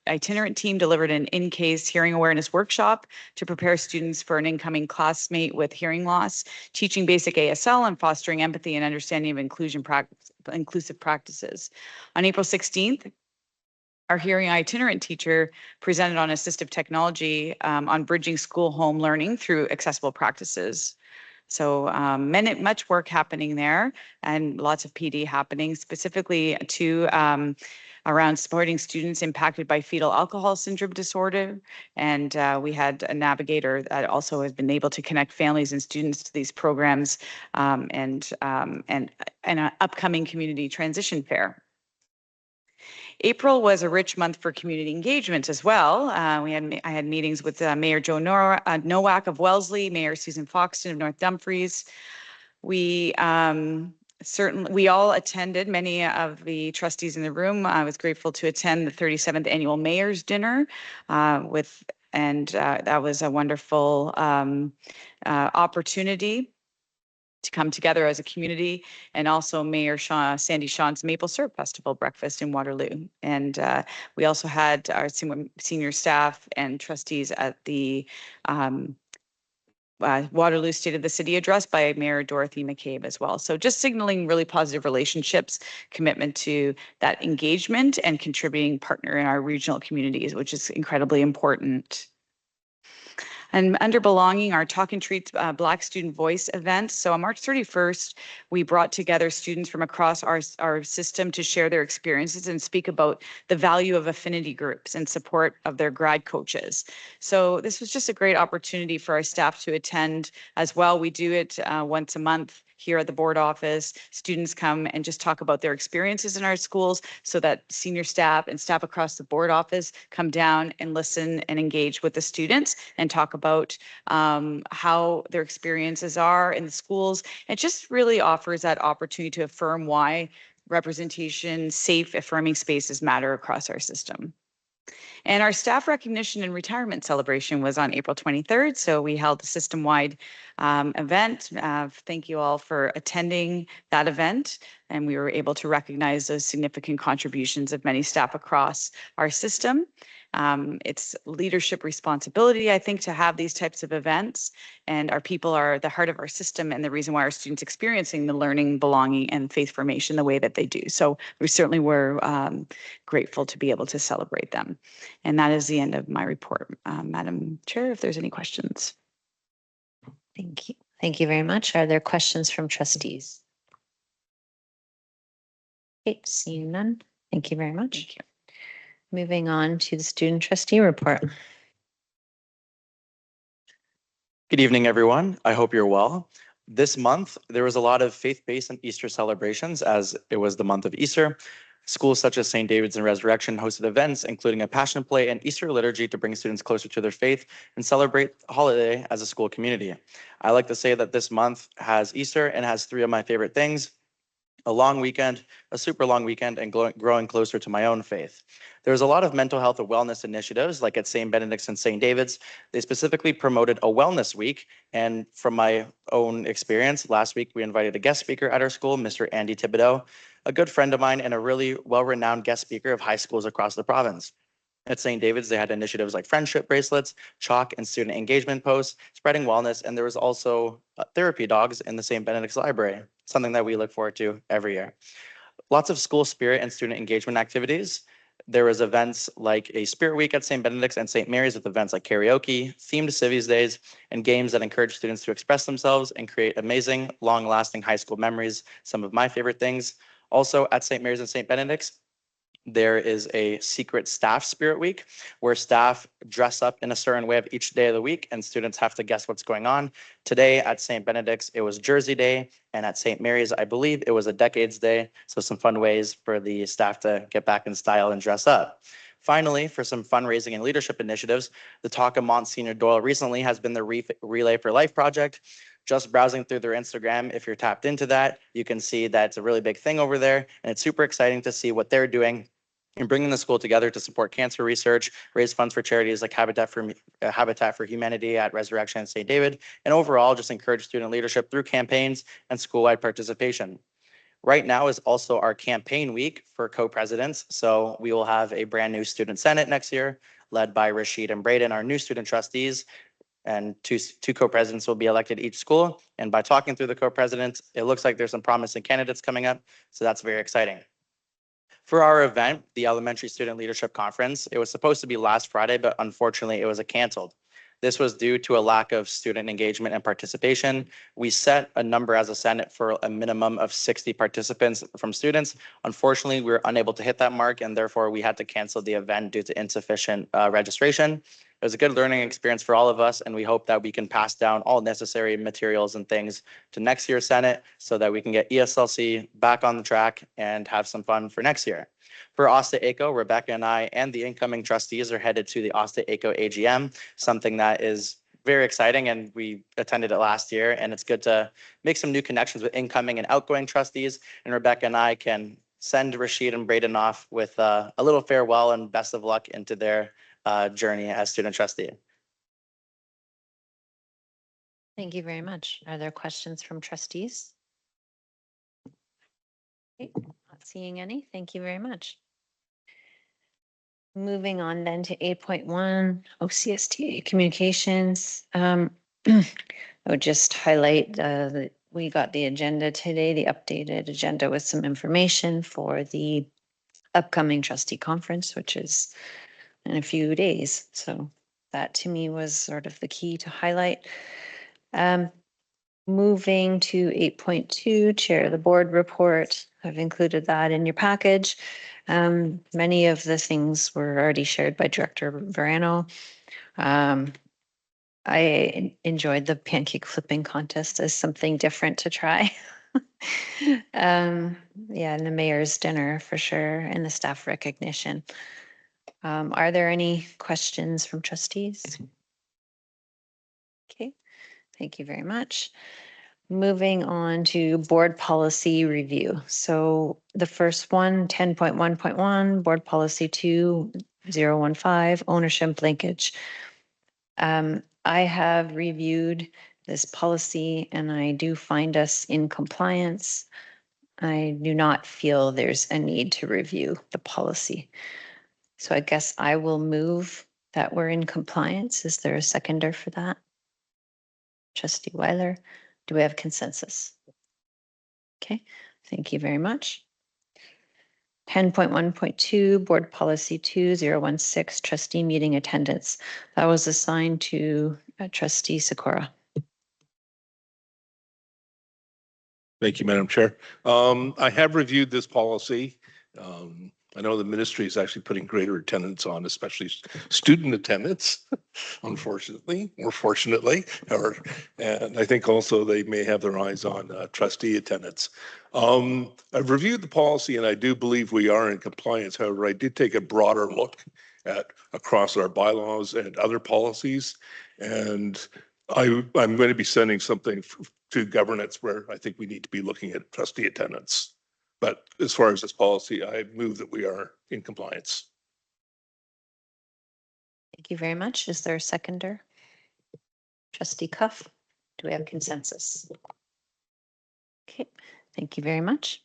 itinerant team delivered an in-case hearing awareness workshop to prepare students for an incoming classmate with hearing loss, teaching basic ASL and fostering empathy and understanding of inclusive practices. On April 16th, our hearing itinerant teacher presented on assistive technology on bridging school-home learning through accessible practices. So much work happening there and lots of PD happening, specifically to around supporting students impacted by fetal alcohol syndrome disorder. And we had a navigator that also has been able to connect families and students to these programs and an upcoming community transition fair. April was a rich month for community engagement as well. I had meetings with Mayor Joe Nowak of Wellesley, Mayor Susan Foxton of North Dumfries. We all attended, many of the trustees in the room. I was grateful to attend the 37th annual mayor's dinner that was a wonderful opportunity to come together as a community, and also Mayor Sandy Shawn's Maple Syrup Festival breakfast in Waterloo. And we also had our senior staff and trustees at the Waterloo State of the City address by Mayor Dorothy McCabe as well. So just signaling really positive relationships, commitment to that engagement and contributing partner in our regional communities, which is incredibly important. And under belonging, our Talk and Treat Black Student Voice event. So on March 31st, we brought together students from across our system to share their experiences and speak about the value of affinity groups and support of their grad coaches. So this was just a great opportunity for our staff to attend as well. We do it once a month here at the board office. Students come and just talk about their experiences in our schools so that senior staff and staff across the board office come down and listen and engage with the students and talk about how their experiences are in the schools. It just really offers that opportunity to affirm why representation, safe, affirming spaces matter across our system. And our staff recognition and retirement celebration was on April 23rd. So we held a system-wide event. Thank you all for attending that event. And we were able to recognize those significant contributions of many staff across our system. It's leadership responsibility, I think, to have these types of events, and our people are the heart of our system and the reason why our students experiencing the learning, belonging, and faith formation the way that they do. So we certainly were grateful to be able to celebrate them. And that is the end of my report. Madam Chair, if there's any questions. Thank you. Thank you very much. Are there questions from trustees? Okay, seeing none. Thank you very much. Thank you. Moving on to the student trustee report. Good evening, everyone. I hope you're well. This month, there was a lot of faith-based and Easter celebrations as it was the month of Easter. Schools such as St. David's and Resurrection hosted events, including a passion play and Easter liturgy to bring students closer to their faith and celebrate the holiday as a school community. I like to say that this month has Easter and has three of my favorite things: a long weekend, a super long weekend, and growing closer to my own faith. There's a lot of mental health and wellness initiatives, like at St. Benedict's and St. David's. They specifically promoted a wellness week. And from my own experience, last week we invited a guest speaker at our school, Mr. Andy Thibodeau, a good friend of mine and a really well-renowned guest speaker of high schools across the province. At St. David's, they had initiatives like friendship bracelets, chalk and student engagement posts, spreading wellness, and there was also therapy dogs in the St. Benedict's library, something that we look forward to every year. Lots of school spirit and student engagement activities. There was events like a Spirit Week at St. Benedict's and St. Mary's with events like karaoke, themed Civies Days, and games that encourage students to express themselves and create amazing, long-lasting high school memories. Some of my favorite things. Also at St. Mary's and St. Benedict's, there is a secret staff spirit week where staff dress up in a certain way of each day of the week and students have to guess what's going on. Today at St. Benedict's, it was Jersey Day, and at St. Mary's, I believe it was a Decades Day. So some fun ways for the staff to get back in style and dress up. Finally, for some fundraising and leadership initiatives, the Talk of Monsignor Doyle recently has been the Relay for Life project. Just browsing through their Instagram, if you're tapped into that, you can see that it's a really big thing over there. And it's super exciting to see what they're doing and bringing the school together to support cancer research, raise funds for charities like Habitat for Humanity at Resurrection and St. David, and overall just encourage student leadership through campaigns and school-wide participation. Right now is also our campaign week for co-presidents. So we will have a brand new student senate next year, led by Rashid and Braden, our new student trustees, and two co-presidents will be elected each school. And by talking through the co-presidents, it looks like there's some promising candidates coming up. So that's very exciting. For our event, the Elementary Student Leadership Conference, it was supposed to be last Friday, but unfortunately it was canceled. This was due to a lack of student engagement and participation. We set a number as a Senate for a minimum of 60 participants from students. Unfortunately, we were unable to hit that mark, and therefore we had to cancel the event due to insufficient registration. It was a good learning experience for all of us, and we hope that we can pass down all necessary materials and things to next year's Senate so that we can get ESLC back on the track and have some fun for next year. For Osta ACO, Rebecca and I and the incoming trustees are headed to the Osta ACO AGM, something that is very exciting, and we attended it last year, and it's good to make some new connections with incoming and outgoing trustees, and Rebecca and I can send Rashid and Braden off with a little farewell and best of luck into their journey as student trustee. Thank you very much. Are there questions from trustees? Okay, not seeing any. Thank you very much. Moving on then to 8.1 OCSTA communications. I would just highlight that we got the agenda today, the updated agenda with some information for the upcoming trustee conference, which is in a few days. So that to me was sort of the key to highlight. Moving to 8.2, Chair of the Board report. I've included that in your package. Many of the things were already shared by Director Verano. I enjoyed the pancake flipping contest as something different to try. Yeah, and the mayor's dinner for sure, and the staff recognition. Are there any questions from trustees? Okay, thank you very much. Moving on to board policy review. So the first one, 10.1.1, board policy 2015, ownership linkage. I have reviewed this policy and I do find us in compliance. I do not feel there's a need to review the policy. So I guess I will move that we're in compliance. Is there a seconder for that? Trustee Weiler, do we have consensus? Okay, thank you very much. 10.1.2, Board Policy 2016, Trustee Meeting Attendance. That was assigned to Trustee Sikora. Thank you, Madam Chair. I have reviewed this policy. I know the ministry is actually putting greater attendance on, especially student attendance, unfortunately, or fortunately, and I think also they may have their eyes on trustee attendance. I've reviewed the policy and I do believe we are in compliance. However, I did take a broader look at across our bylaws and other policies. And I'm going to be sending something to governance where I think we need to be looking at trustee attendance. But as far as this policy, I move that we are in compliance. Thank you very much. Is there a seconder? Trustee Cuff, do we have consensus? Okay, thank you very much.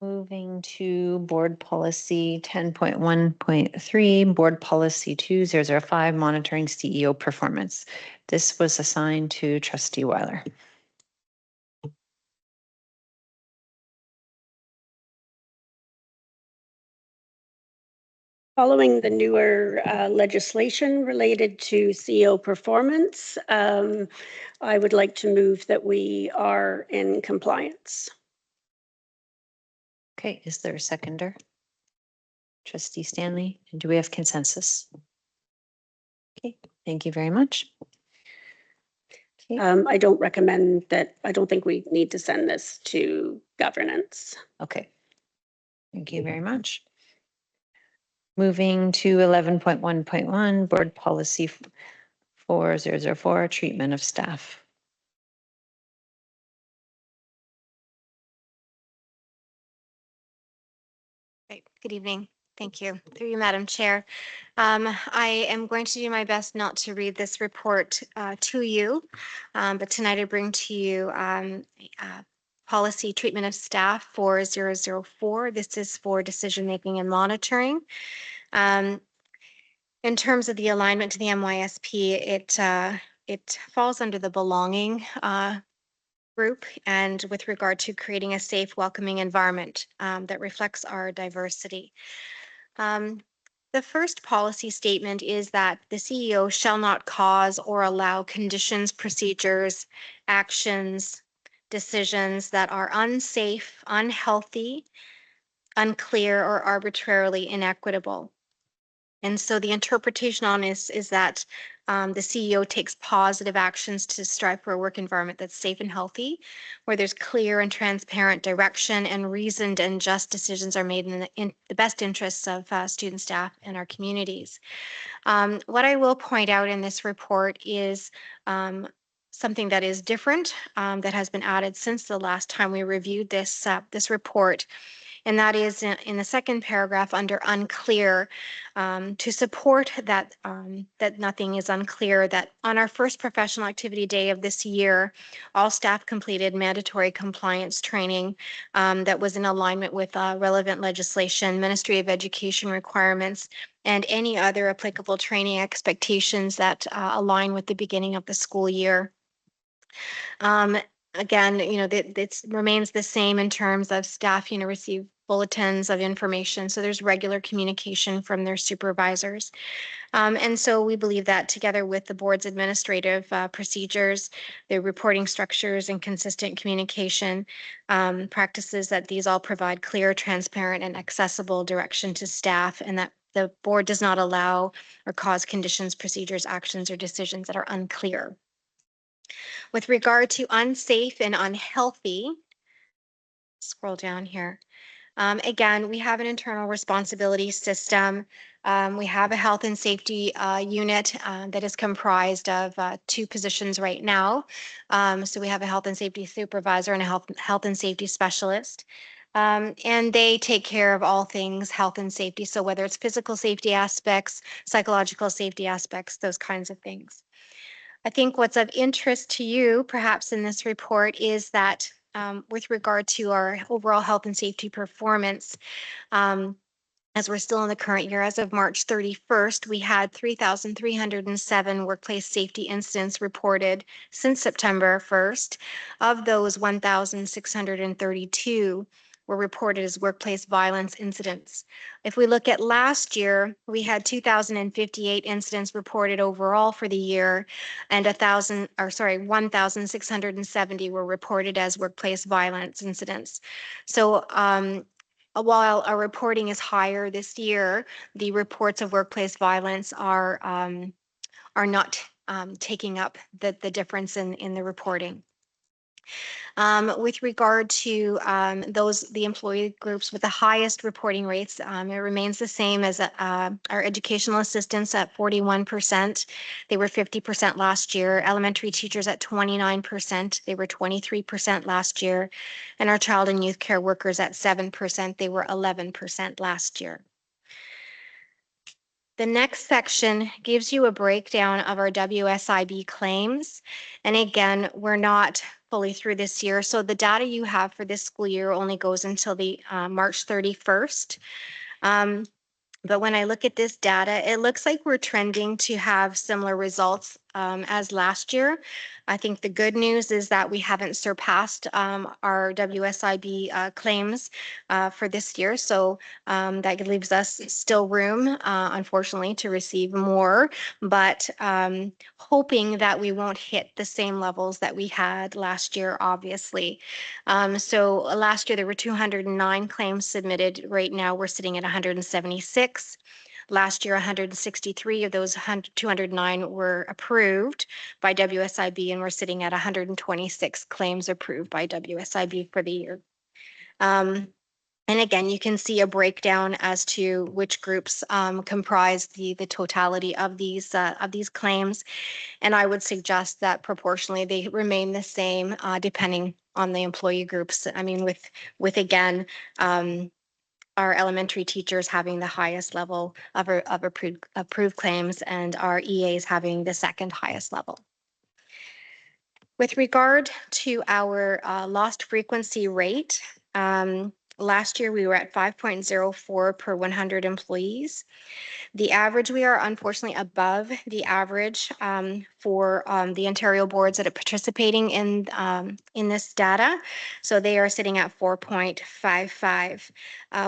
Moving to board policy 10.1.3, board policy 2005, monitoring CEO performance. This was assigned to Trustee Weiler. Following the newer legislation related to CEO performance, I would like to move that we are in compliance. Okay, is there a seconder? Trustee Stanley, and do we have consensus? Okay, thank you very much. Okay, I don't recommend that, I don't think we need to send this to governance. okay. Thank you very much. Moving to 11.1.1, Board Policy 4004, Treatment of Staff. Right. Good evening. Thank you. Through you, Madam Chair. I am going to do my best not to read this report to you, but tonight I bring to you Policy Treatment of Staff 4004. This is for decision-making and monitoring. In terms of the alignment to the MYSP, it falls under the belonging group, and with regard to creating a safe, welcoming environment that reflects our diversity. The first policy statement is that the CEO shall not cause or allow conditions, procedures, actions, decisions that are unsafe, unhealthy, unclear, or arbitrarily inequitable. And so the interpretation on this is that the CEO takes positive actions to strive for a work environment that's safe and healthy, where there's clear and transparent direction and reasoned and just decisions are made in the best interests of student, staff, and our communities. What I will point out in this report is something that is different that has been added since the last time we reviewed this report. And that is in the second paragraph under unclear, to support that that nothing is unclear, that on our first professional activity day of this year, all staff completed mandatory compliance training that was in alignment with relevant legislation, Ministry of Education requirements, and any other applicable training expectations that align with the beginning of the school year. Again, it remains the same in terms of staff, receive bulletins of information. So there's regular communication from their supervisors. And so we believe that together with the board's administrative procedures, their reporting structures and consistent communication practices, that these all provide clear, transparent, and accessible direction to staff, and that the board does not allow or cause conditions, procedures, actions, or decisions that are unclear. With regard to unsafe and unhealthy, scroll down here. Again, we have an internal responsibility system. We have a health and safety unit that is comprised of 2 positions right now. So we have a health and safety supervisor and a health and safety specialist. And they take care of all things health and safety. So whether it's physical safety aspects, psychological safety aspects, those kinds of things. I think what's of interest to you, perhaps in this report, is that with regard to our overall health and safety performance, as we're still in the current year, as of March 31st, we had 3,307 workplace safety incidents reported since September 1st. Of those, 1,632 were reported as workplace violence incidents. If we look at last year, we had 2,058 incidents reported overall for the year, and 1,670 were reported as workplace violence incidents. So while our reporting is higher this year, the reports of workplace violence are not taking up the difference in the reporting. With regard to the employee groups with the highest reporting rates, it remains the same as our educational assistants at 41%. They were 50% last year. Elementary teachers at 29%. They were 23% last year. And our child and youth care workers at 7%. They were 11% last year. The next section gives you a breakdown of our WSIB claims. And again, we're not fully through this year. So the data you have for this school year only goes until the March 31st. But when I look at this data, it looks like we're trending to have similar results as last year. I think the good news is that we haven't surpassed our WSIB claims for this year. So that leaves us still room, unfortunately, to receive more, but hoping that we won't hit the same levels that we had last year, obviously. So last year there were 209 claims submitted. Right now we're sitting at 176. Last year, 163 of those 209 were approved by WSIB, and we're sitting at 126 claims approved by WSIB for the year. And again, you can see a breakdown as to which groups comprise the totality of these claims. And I would suggest that proportionally they remain the same depending on the employee groups. I mean, with again, our elementary teachers having the highest level of approved claims and our EAs having the second highest level. With regard to our lost frequency rate, last year we were at 5.04 per 100 employees. The average, we are unfortunately above the average for the Ontario boards that are participating in this data. So they are sitting at 4.55.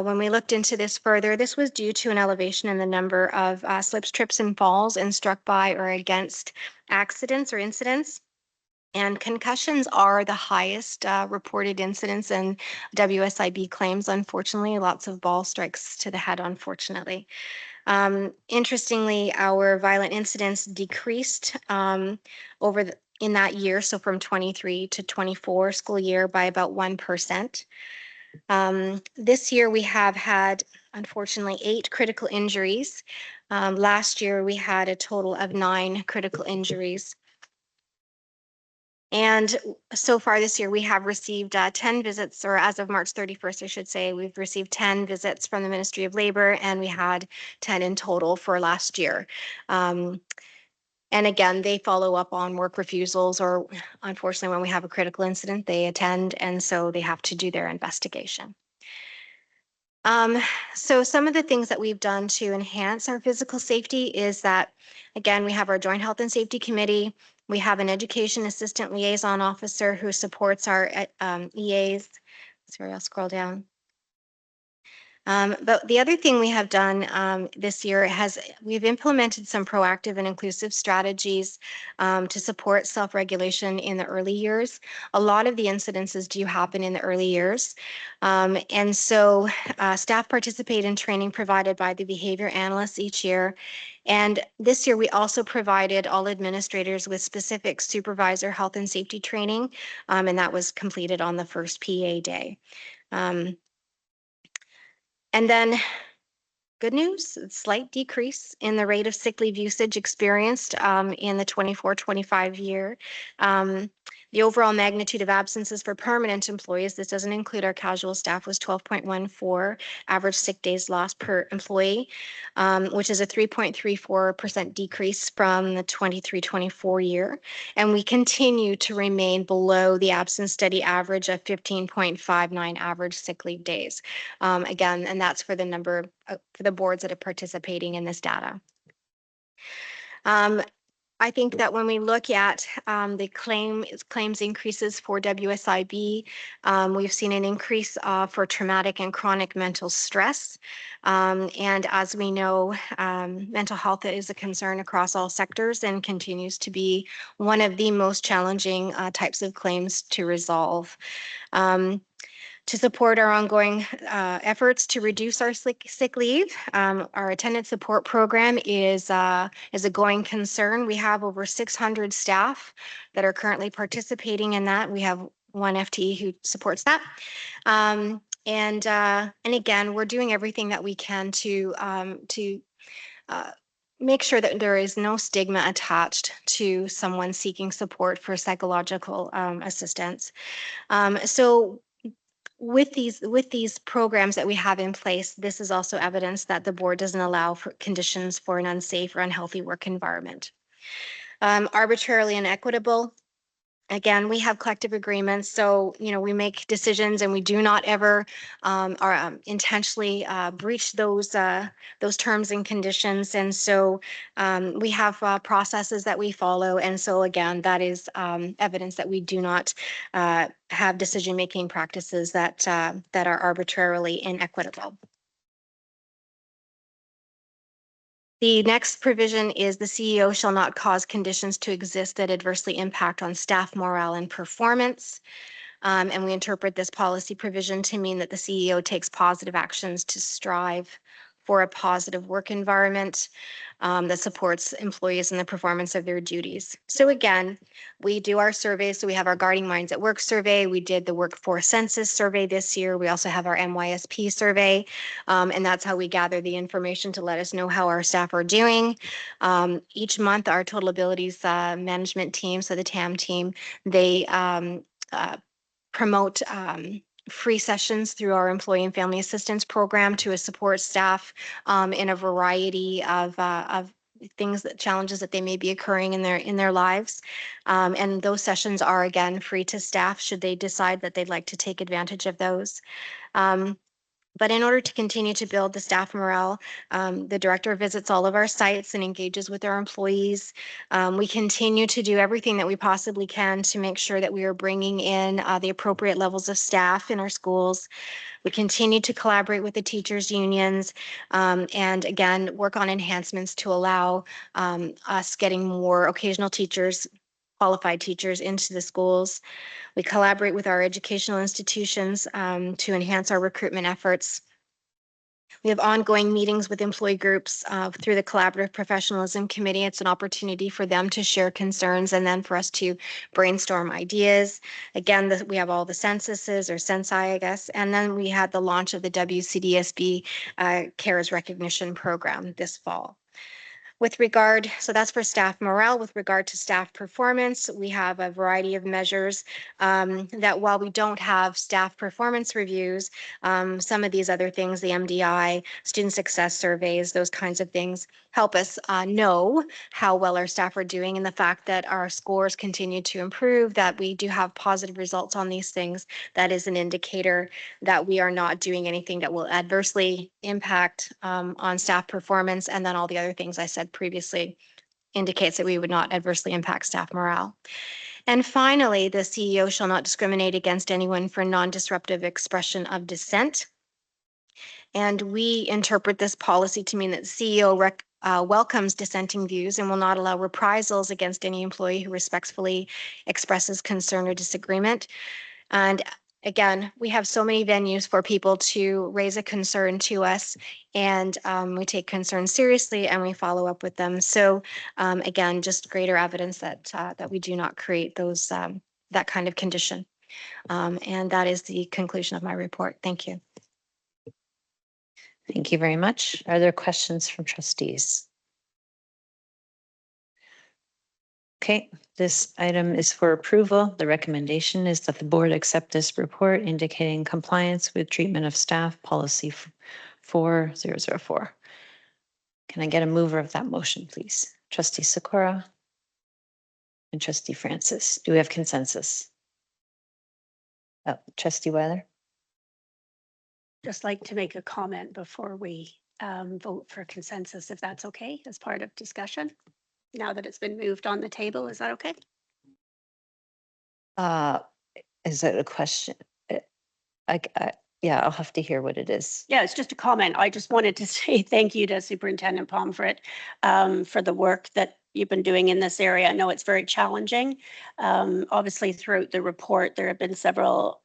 When we looked into this further, this was due to an elevation in the number of slips, trips, and falls and struck by or against accidents or incidents. And concussions are the highest reported incidents in WSIB claims, unfortunately. Lots of ball strikes to the head, unfortunately. Interestingly, our violent incidents decreased in that year, so from 23 to 24 school year by about 1%. This year we have had, unfortunately, 8 critical injuries. Last year we had a total of 9 critical injuries. And so far this year, we have received 10 visits, or as of March 31st, I should say, we've received 10 visits from the Ministry of Labor, and we had 10 in total for last year. And again, they follow up on work refusals, or unfortunately, when we have a critical incident, they attend, and so they have to do their investigation. So some of the things that we've done to enhance our physical safety is that, again, we have our Joint Health and Safety Committee. We have an Education Assistant Liaison Officer who supports our EAs. Sorry, I'll scroll down. But the other thing we have done this year we've implemented some proactive and inclusive strategies to support self-regulation in the early years. A lot of the incidences do happen in the early years. And so staff participate in training provided by the behavior analysts each year. And this year we also provided all administrators with specific supervisor health and safety training, and that was completed on the first PA day. And then good news, a slight decrease in the rate of sick leave usage experienced in the 24-25 year. The overall magnitude of absences for permanent employees, this doesn't include our casual staff, was 12.14 average sick days lost per employee, which is a 3.34% decrease from the 23-24 year. And we continue to remain below the absence study average of 15.59 average sick leave days. Again, and that's for the number for the boards that are participating in this data. I think that when we look at the claims increases for WSIB, we've seen an increase for traumatic and chronic mental stress. And as we know, mental health is a concern across all sectors and continues to be one of the most challenging types of claims to resolve. To support our ongoing efforts to reduce our sick leave, our attendance support program is a going concern. We have over 600 staff that are currently participating in that. We have one FTE who supports that. And again, we're doing everything that we can to make sure that there is no stigma attached to someone seeking support for psychological assistance. So with these programs that we have in place, this is also evidence that the board doesn't allow for conditions for an unsafe or unhealthy work environment. Arbitrarily inequitable Again, we have collective agreements, so, we make decisions and we do not ever intentionally breach those terms and conditions. And so we have processes that we follow. And so again, that is evidence that we do not have decision-making practices that are arbitrarily inequitable. The next provision is the CEO shall not cause conditions to exist that adversely impact on staff morale and performance. And we interpret this policy provision to mean that the CEO takes positive actions to strive for a positive work environment that supports employees in the performance of their duties. So again, we do our surveys. So we have our Guarding Minds at Work survey. We did the workforce census survey this year. We also have our MYSP survey. And that's how we gather the information to let us know how our staff are doing. Each month, our Total Abilities Management team, so the TAM team, they promote free sessions through our Employee and Family Assistance Program to support staff in a variety of things, challenges that they may be occurring in their lives. And those sessions are, again, free to staff should they decide that they'd like to take advantage of those. But in order to continue to build the staff morale, the director visits all of our sites and engages with our employees. We continue to do everything that we possibly can to make sure that we are bringing in the appropriate levels of staff in our schools. We continue to collaborate with the teachers' unions and again, work on enhancements to allow us getting more occasional teachers, qualified teachers into the schools. We collaborate with our educational institutions to enhance our recruitment efforts. We have ongoing meetings with employee groups through the Collaborative Professionalism Committee. It's an opportunity for them to share concerns and then for us to brainstorm ideas. Again, we have all the censuses or censi, I guess, and then we had the launch of the WCDSB CARES recognition program this fall. With regard, so that's for staff morale. With regard to staff performance, we have a variety of measures that while we don't have staff performance reviews, some of these other things, the MDI, student success surveys, those kinds of things help us know how well our staff are doing, and the fact that our scores continue to improve, that we do have positive results on these things, that is an indicator that we are not doing anything that will adversely impact on staff performance. And then all the other things I said previously indicates that we would not adversely impact staff morale. And finally, the CEO shall not discriminate against anyone for non-disruptive expression of dissent. And we interpret this policy to mean that the CEO welcomes dissenting views and will not allow reprisals against any employee who respectfully expresses concern or disagreement. And again, we have so many venues for people to raise a concern to us, and we take concerns seriously and we follow up with them. So again, just greater evidence that we do not create those that kind of condition. And that is the conclusion of my report. Thank you. Thank you very much. Are there questions from trustees? Okay, this item is for approval. The recommendation is that the board accept this report indicating compliance with treatment of staff policy 4004. Can I get a mover of that motion, please? Trustee Sikora and Trustee Francis. Do we have consensus? Oh, Trustee Weiler? Just like to make a comment before we vote for consensus, if that's okay, as part of discussion. Now that it's been moved on the table, is that okay? Is that a question? Yeah, I'll have to hear what it is. Yeah, it's just a comment. I just wanted to say thank you to Superintendent Pomfret for the work that you've been doing in this area. I know it's very challenging. Obviously, throughout the report, there have been several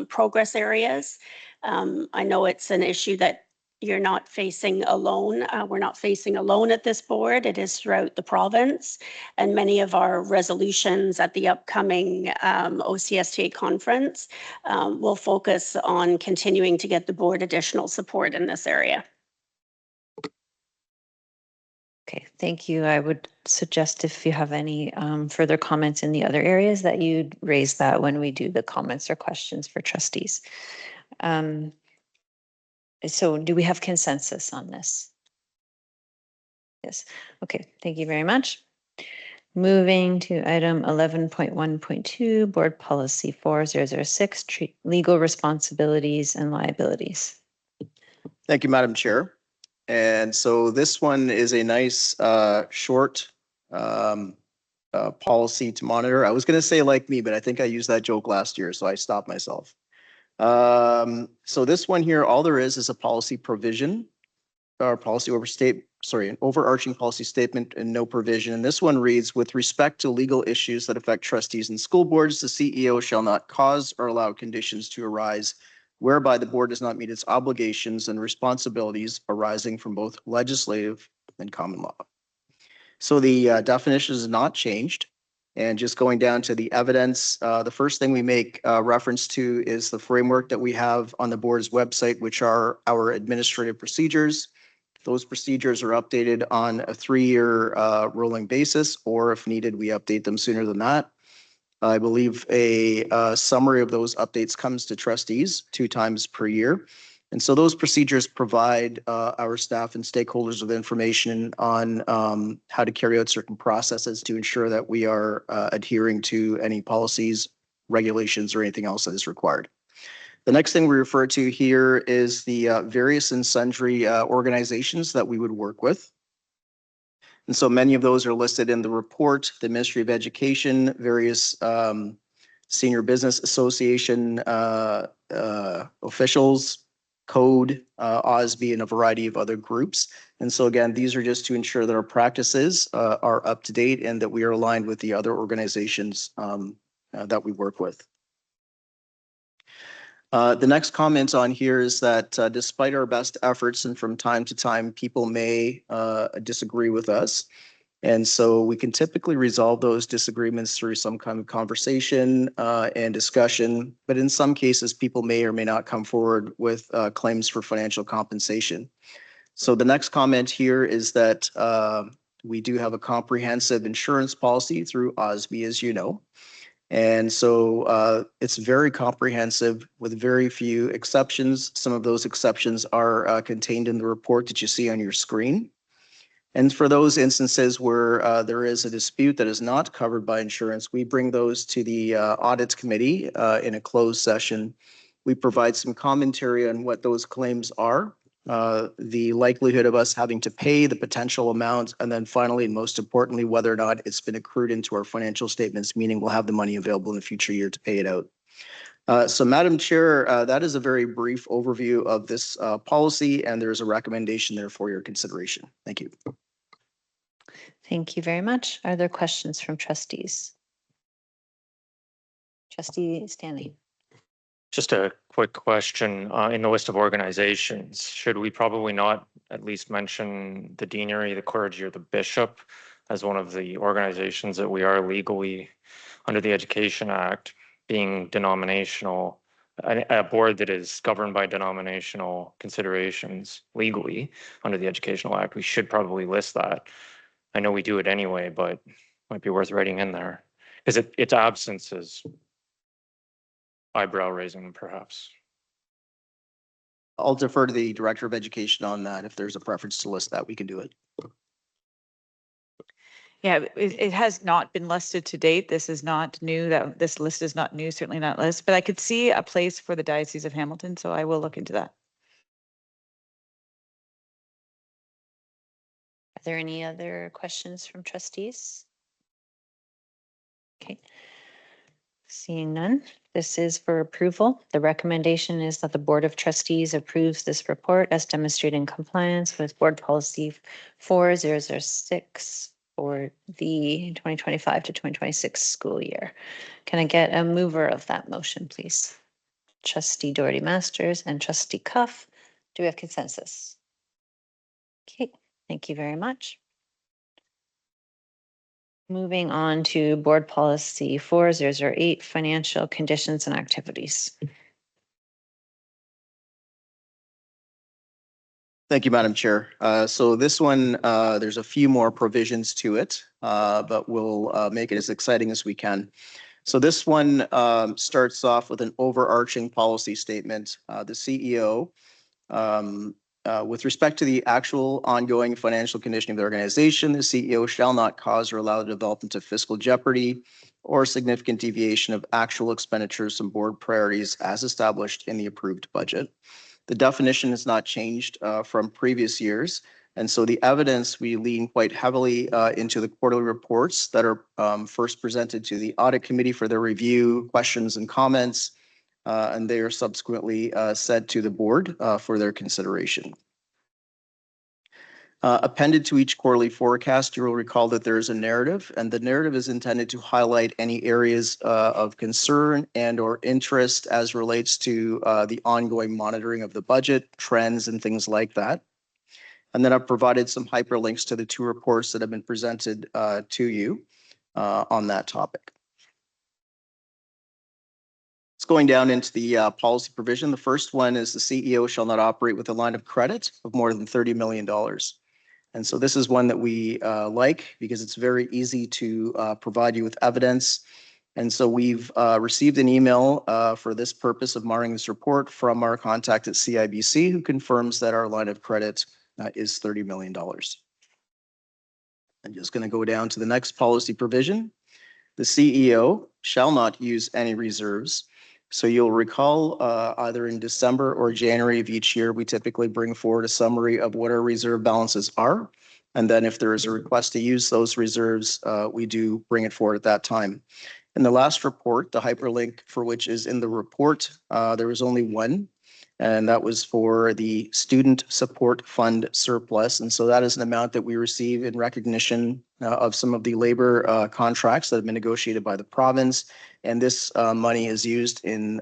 progress areas. I know it's an issue that you're not facing alone. We're not facing alone at this board. It is throughout the province. And many of our resolutions at the upcoming OCSTA conference will focus on continuing to get the board additional support in this area. Okay, thank you. I would suggest if you have any further comments in the other areas that you'd raise that when we do the comments or questions for trustees. So do we have consensus on this? Yes. Okay, thank you very much. Moving to item 11.1.2, Board Policy 4006, legal responsibilities and liabilities. Thank you, Madam Chair. And so this one is a nice, short policy to monitor. I was going to say like me, but I think I used that joke last year, so I stopped myself. So this one here, all there is a policy provision or policy an overarching policy statement and no provision. And this one reads, with respect to legal issues that affect trustees and school boards, the CEO shall not cause or allow conditions to arise whereby the board does not meet its obligations and responsibilities arising from both legislative and common law. So the definition is not changed. And just going down to the evidence, the first thing we make reference to is the framework that we have on the board's website, which are our administrative procedures. Those procedures are updated on a 3-year rolling basis, or if needed, we update them sooner than that. I believe a summary of those updates comes to trustees 2 times per year. And so those procedures provide our staff and stakeholders with information on how to carry out certain processes to ensure that we are adhering to any policies, regulations, or anything else that is required. The next thing we refer to here is the various and sundry organizations that we would work with. And so many of those are listed in the report, the Ministry of Education, various senior business association officials, code, OSB, and a variety of other groups. And so again, these are just to ensure that our practices are up to date and that we are aligned with the other organizations that we work with. The next comment on here is that despite our best efforts and from time to time, people may disagree with us. And so we can typically resolve those disagreements through some kind of conversation and discussion. But in some cases, people may or may not come forward with claims for financial compensation. So the next comment here is that we do have a comprehensive insurance policy through OSB, as you know. And so it's very comprehensive with very few exceptions. Some of those exceptions are contained in the report that you see on your screen. And for those instances where there is a dispute that is not covered by insurance, we bring those to the audit committee in a closed session. We provide some commentary on what those claims are, the likelihood of us having to pay, the potential amount, and then finally, and most importantly, whether or not it's been accrued into our financial statements, meaning we'll have the money available in the future year to pay it out. So Madam Chair, that is a very brief overview of this policy, and there's a recommendation there for your consideration. Thank you. Thank you very much. Are there questions from trustees? Trustee Stanley. Just a quick question, in the list of organizations, should we probably not at least mention the deanery, the clergy, or the bishop as one of the organizations that we are legally under the Education Act being denominational, a board that is governed by denominational considerations legally under the Educational Act? We should probably list that. I know we do it anyway, but might be worth writing in there because its absence is eyebrow raising, perhaps. I'll defer to the Director of Education on that. If there's a preference to list that, we can do it. Yeah, it has not been listed to date. This is not new. That this list is not new, certainly not list, but I could see a place for the Diocese of Hamilton, so I will look into that. Are there any other questions from trustees? Okay. Seeing none, this is for approval. The recommendation is that the Board of Trustees approves this report as demonstrating compliance with Board Policy 4006 for the 2025 to 2026 school year. Can I get a mover of that motion, please? Trustee Doherty Masters and Trustee Cuff. Do we have consensus? Okay, thank you very much. Moving on to Board Policy 4008, Financial Conditions and Activities. Thank you, Madam Chair. So this one, there's a few more provisions to it, but we'll make it as exciting as we can. So this one starts off with an overarching policy statement. The CEO With respect to the actual ongoing financial condition of the organization, the CEO shall not cause or allow the development of fiscal jeopardy or significant deviation of actual expenditures from board priorities as established in the approved budget. The definition has not changed from previous years. And so the evidence, we lean quite heavily into the quarterly reports that are first presented to the audit committee for their review, questions and comments, and they are subsequently sent to the board for their consideration. Appended to each quarterly forecast, you will recall that there is a narrative, and the narrative is intended to highlight any areas of concern and or interest as relates to the ongoing monitoring of the budget, trends, and things like that. And then I've provided some hyperlinks to the two reports that have been presented to you on that topic. It's going down into the policy provision. The first one is the CEO shall not operate with a line of credit of more than $30 million. And so this is one that we like because it's very easy to provide you with evidence. And so we've received an email for this purpose of marring this report from our contact at CIBC, who confirms that our line of credit is $30 million. I'm just going to go down to the next policy provision. The CEO shall not use any reserves. So you'll recall either in December or January of each year, we typically bring forward a summary of what our reserve balances are. And then if there is a request to use those reserves, we do bring it forward at that time. In the last report, the hyperlink for which is in the report, there was only one, and that was for the Student Support Fund surplus. And so that is an amount that we receive in recognition of some of the labor contracts that have been negotiated by the province. And this money is used in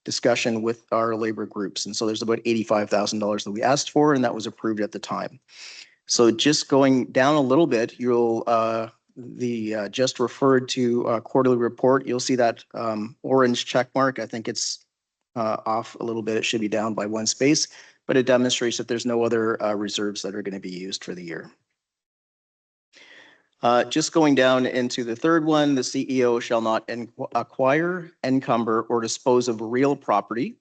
discussion with our labor groups. And so there's about $85,000 that we asked for, and that was approved at the time. So just going down a little bit, you'll just referred to quarterly report, you'll see that orange check mark. I think it's off a little bit. It should be down by one space, but it demonstrates that there's no other reserves that are going to be used for the year. Just going down into the third one, the CEO shall not acquire, encumber, or dispose of real property.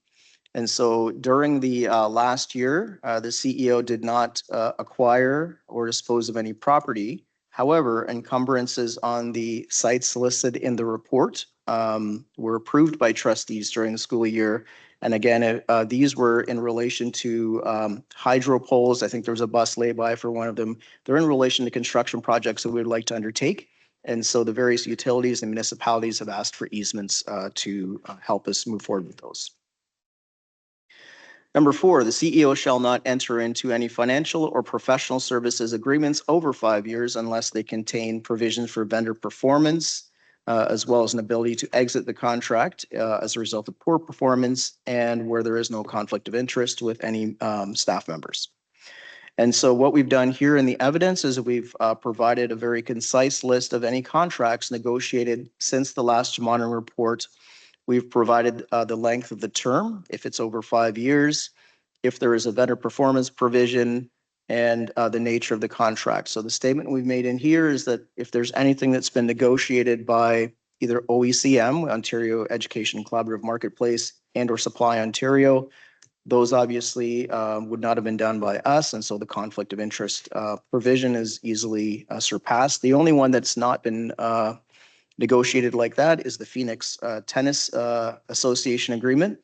And so during the last year, the CEO did not acquire or dispose of any property. However, encumbrances on the sites listed in the report were approved by trustees during the school year. And again, these were in relation to hydro poles. I think there was a bus lay-by for one of them. They're in relation to construction projects that we would like to undertake. And so the various utilities and municipalities have asked for easements to help us move forward with those. Number 4, the CEO shall not enter into any financial or professional services agreements over 5 years unless they contain provisions for vendor performance, as well as an ability to exit the contract as a result of poor performance and where there is no conflict of interest with any staff members. And so what we've done here in the evidence is we've provided a very concise list of any contracts negotiated since the last monitoring report. We've provided the length of the term, if it's over 5 years, if there is a vendor performance provision, and the nature of the contract. So the statement we've made in here is that if there's anything that's been negotiated by either OECM, Ontario Education Collaborative Marketplace, and or Supply Ontario, those obviously would not have been done by us. And so the conflict of interest provision is easily surpassed. The only one that's not been negotiated like that is the Phoenix Tennis Association agreement.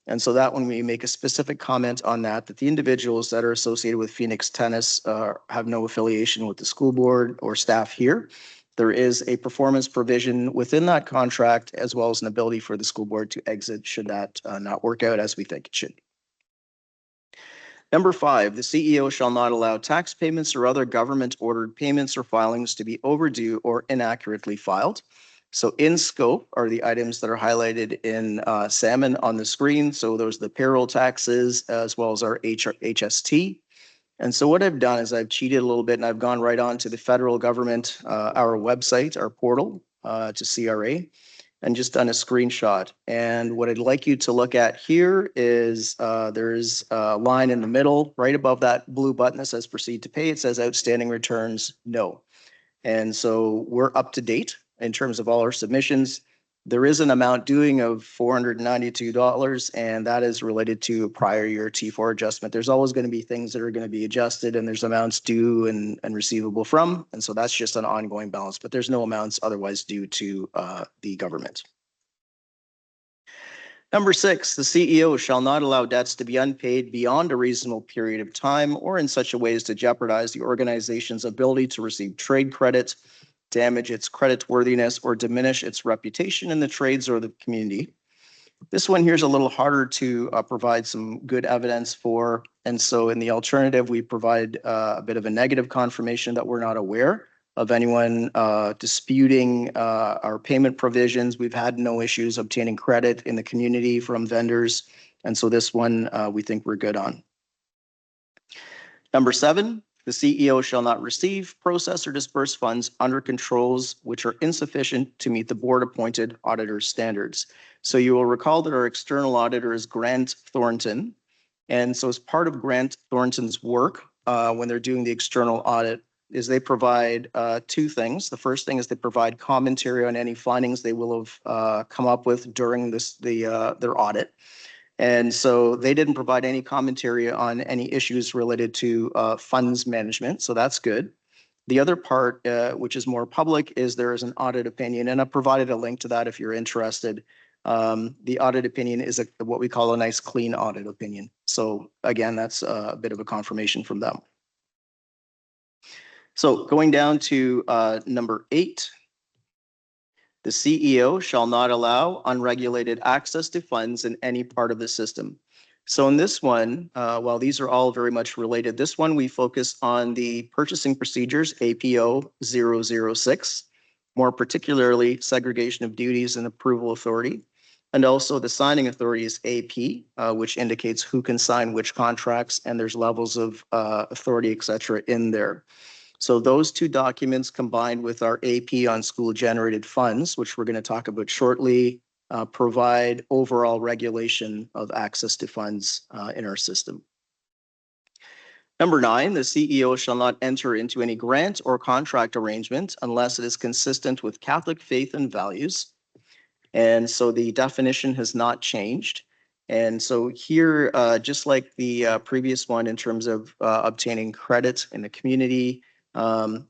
And so that one, we make a specific comment on that the individuals that are associated with Phoenix Tennis have no affiliation with the school board or staff here. There is a performance provision within that contract, as well as an ability for the school board to exit should that not work out as we think it should. Number 5, the CEO shall not allow tax payments or other government-ordered payments or filings to be overdue or inaccurately filed. So in scope are the items that are highlighted in salmon on the screen. So those are the payroll taxes as well as our HST. And so what I've done is I've cheated a little bit and I've gone right on to the federal government, our website, our portal to CRA, and just done a screenshot. And what I'd like you to look at here is there's a line in the middle right above that blue button that says proceed to pay. It says outstanding returns, no. And so we're up to date in terms of all our submissions. There is an amount due of $492, and that is related to a prior year T4 adjustment. There's always going to be things that are going to be adjusted, and there's amounts due and receivable from, and so that's just an ongoing balance, but there's no amounts otherwise due to the government. Number 6, the CEO shall not allow debts to be unpaid beyond a reasonable period of time or in such a way as to jeopardize the organization's ability to receive trade credit, damage its creditworthiness, or diminish its reputation in the trades or the community. This one here is a little harder to provide some good evidence for. And so in the alternative, we provide a bit of a negative confirmation that we're not aware of anyone disputing our payment provisions. We've had no issues obtaining credit in the community from vendors. And so this one we think we're good on. Number 7, the CEO shall not receive, process, or disperse funds under controls which are insufficient to meet the board-appointed auditor standards. So you will recall that our external auditor is Grant Thornton. And so as part of Grant Thornton's work, when they're doing the external audit, is they provide 2 things. The first thing is they provide commentary on any findings they will have come up with during their audit. And so they didn't provide any commentary on any issues related to funds management, so that's good. The other part, which is more public, is there is an audit opinion, and I provided a link to that if you're interested. The audit opinion is what we call a nice clean audit opinion. So again, that's a bit of a confirmation from them. So going down to number 8, the CEO shall not allow unregulated access to funds in any part of the system. So in this one, while these are all very much related, this one we focus on the purchasing procedures, APO 006, more particularly segregation of duties and approval authority. And also the signing authority is AP, which indicates who can sign which contracts, and there's levels of authority, et cetera, in there. So those 2 documents combined with our AP on school generated funds, which we're going to talk about shortly, provide overall regulation of access to funds in our system. Number 9, the CEO shall not enter into any grant or contract arrangement unless it is consistent with Catholic faith and values. And so the definition has not changed. And so here, just like the previous one in terms of obtaining credit in the community,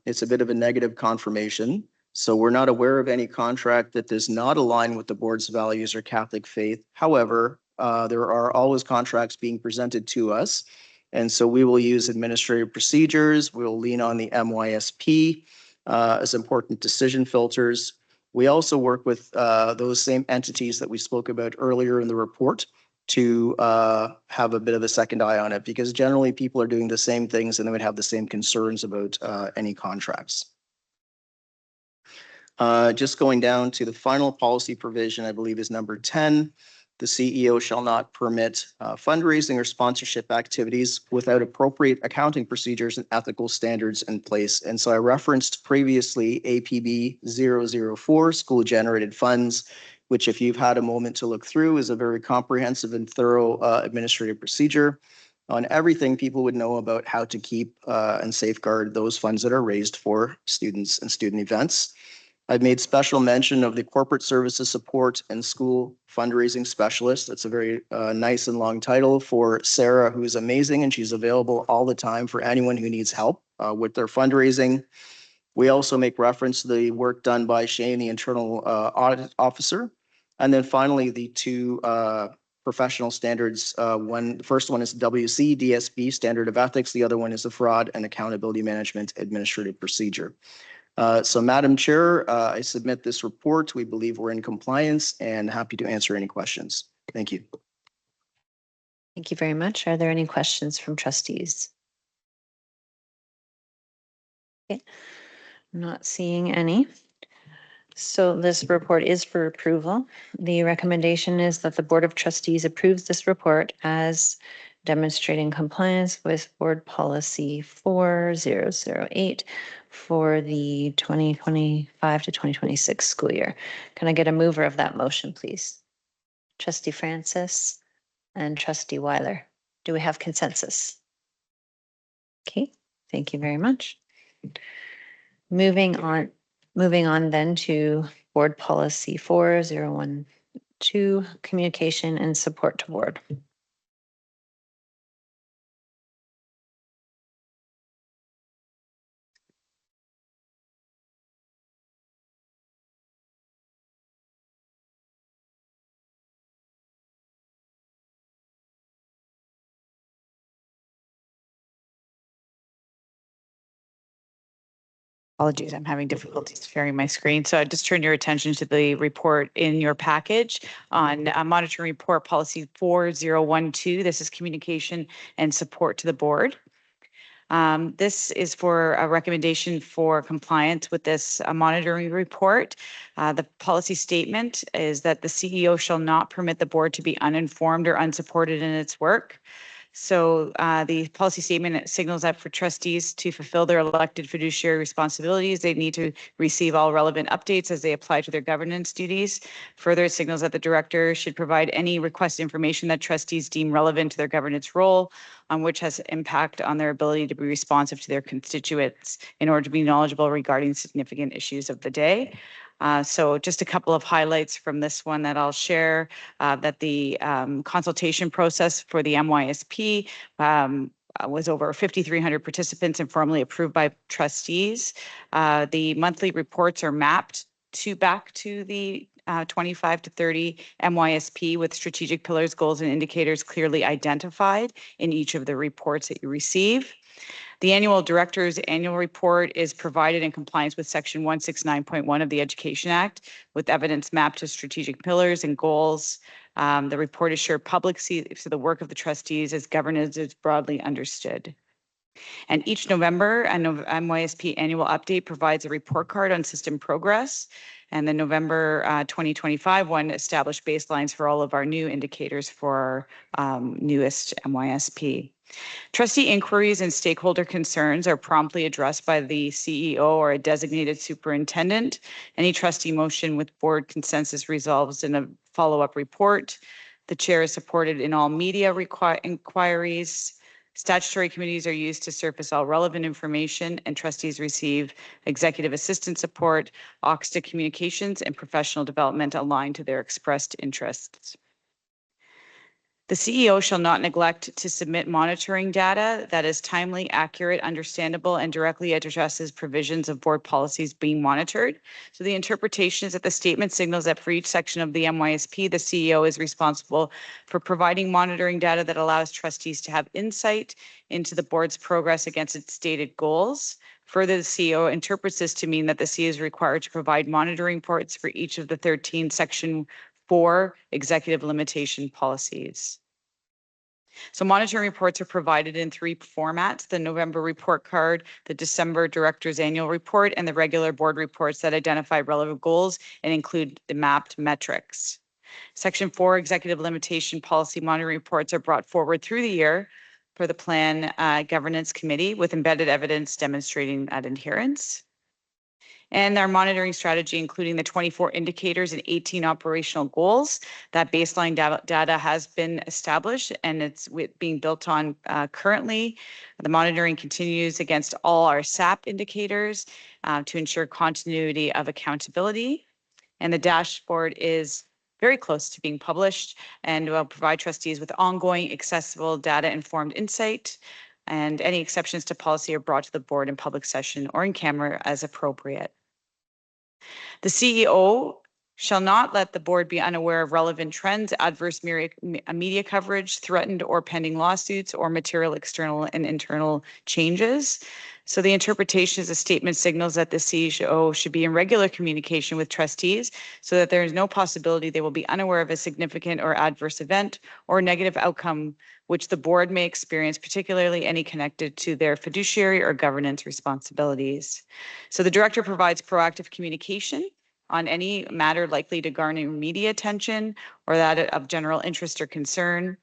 it's a bit of a negative confirmation. So we're not aware of any contract that does not align with the board's values or Catholic faith. However, there are always contracts being presented to us. And so we will use administrative procedures. We'll lean on the MYSP as important decision filters. We also work with those same entities that we spoke about earlier in the report to have a bit of a second eye on it, because generally people are doing the same things and they would have the same concerns about any contracts. Just going down to the final policy provision, I believe is number 10. The CEO shall not permit fundraising or sponsorship activities without appropriate accounting procedures and ethical standards in place. And so I referenced previously APB 004, school generated funds, which if you've had a moment to look through is a very comprehensive and thorough administrative procedure on everything people would know about how to keep and safeguard those funds that are raised for students and student events. I've made special mention of the corporate services support and school fundraising specialist. That's a very nice and long title for Sarah, who's amazing, and she's available all the time for anyone who needs help with their fundraising. We also make reference to the work done by Shane, the internal audit officer. And then finally, the 2 professional standards. The first one is WC DSB Standard of Ethics. The other one is the Fraud and Accountability Management Administrative Procedure. So Madam Chair, I submit this report. We believe we're in compliance and happy to answer any questions. Thank you. Thank you very much. Are there any questions from trustees? Okay. I'm not seeing any. So this report is for approval. The recommendation is that the Board of Trustees approves this report as demonstrating compliance with Board Policy 4008 for the 2025 to 2026 school year. Can I get a mover of that motion, please? Trustee Francis and Trustee Weiler. Do we have consensus? Okay, thank you very much. Moving on then to Board Policy 4012, Communication and Support to Board. Apologies, I'm having difficulties sharing my screen. So I just turn your attention to the report in your package on monitoring report policy 4012. This is communication and support to the board. This is for a recommendation for compliance with this monitoring report. The policy statement is that the CEO shall not permit the board to be uninformed or unsupported in its work. So the policy statement signals that for trustees to fulfill their elected fiduciary responsibilities, they need to receive all relevant updates as they apply to their governance duties. Further, it signals that the director should provide any requested information that trustees deem relevant to their governance role, on which has impact on their ability to be responsive to their constituents in order to be knowledgeable regarding significant issues of the day. So just a couple of highlights from this one that I'll share, that the consultation process for the MYSP was over 5,300 participants and formally approved by trustees. The monthly reports are mapped back to the 25 to 30 MYSP with strategic pillars, goals, and indicators clearly identified in each of the reports that you receive. The annual director's annual report is provided in compliance with section 169.1 of the Education Act with evidence mapped to strategic pillars and goals. The report is shared publicly, so the work of the trustees as governance is broadly understood. And each November, a MYSP annual update provides a report card on system progress. And the November 2025 one established baselines for all of our new indicators for our newest MYSP. Trustee inquiries and stakeholder concerns are promptly addressed by the CEO or a designated superintendent. Any trustee motion with board consensus resolves in a follow-up report. The chair is supported in all media inquiries. Statutory committees are used to surface all relevant information, and trustees receive executive assistant support, OXTA communications, and professional development aligned to their expressed interests. The CEO shall not neglect to submit monitoring data that is timely, accurate, understandable, and directly addresses provisions of board policies being monitored. So the interpretation is that the statement signals that for each section of the MYSP, the CEO is responsible for providing monitoring data that allows trustees to have insight into the board's progress against its stated goals. Further, the CEO interprets this to mean that the CEO is required to provide monitoring reports for each of the 13 section 4 executive limitation policies. So monitoring reports are provided in 3 formats: the November report card, the December director's annual report, and the regular board reports that identify relevant goals and include the mapped metrics. Section 4 executive limitation policy monitoring reports are brought forward through the year for the plan governance committee with embedded evidence demonstrating that adherence. And our monitoring strategy, including the 24 indicators and 18 operational goals. That baseline data has been established and it's being built on currently. The monitoring continues against all our SAP indicators to ensure continuity of accountability. And the dashboard is very close to being published and will provide trustees with ongoing, accessible, data-informed insight. And any exceptions to policy are brought to the board in public session or in camera as appropriate. The CEO shall not let the board be unaware of relevant trends, adverse media coverage, threatened or pending lawsuits, or material external and internal changes. So the interpretation is a statement signals that the CEO should be in regular communication with trustees so that there is no possibility they will be unaware of a significant or adverse event or negative outcome which the board may experience, particularly any connected to their fiduciary or governance responsibilities. So the director provides proactive communication on any matter likely to garner media attention or that of general interest or concern,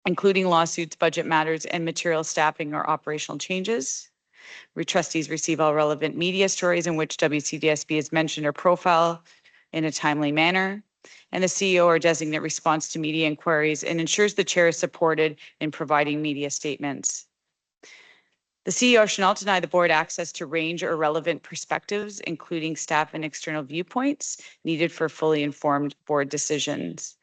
including lawsuits, budget matters, and material staffing or operational changes. Trustees receive all relevant media stories in which WCDSB is mentioned or profiled in a timely manner. And the CEO or designate responds to media inquiries and ensures the chair is supported in providing media statements. The CEO shall not deny the board access to range or relevant perspectives, including staff and external viewpoints needed for fully informed board decisions.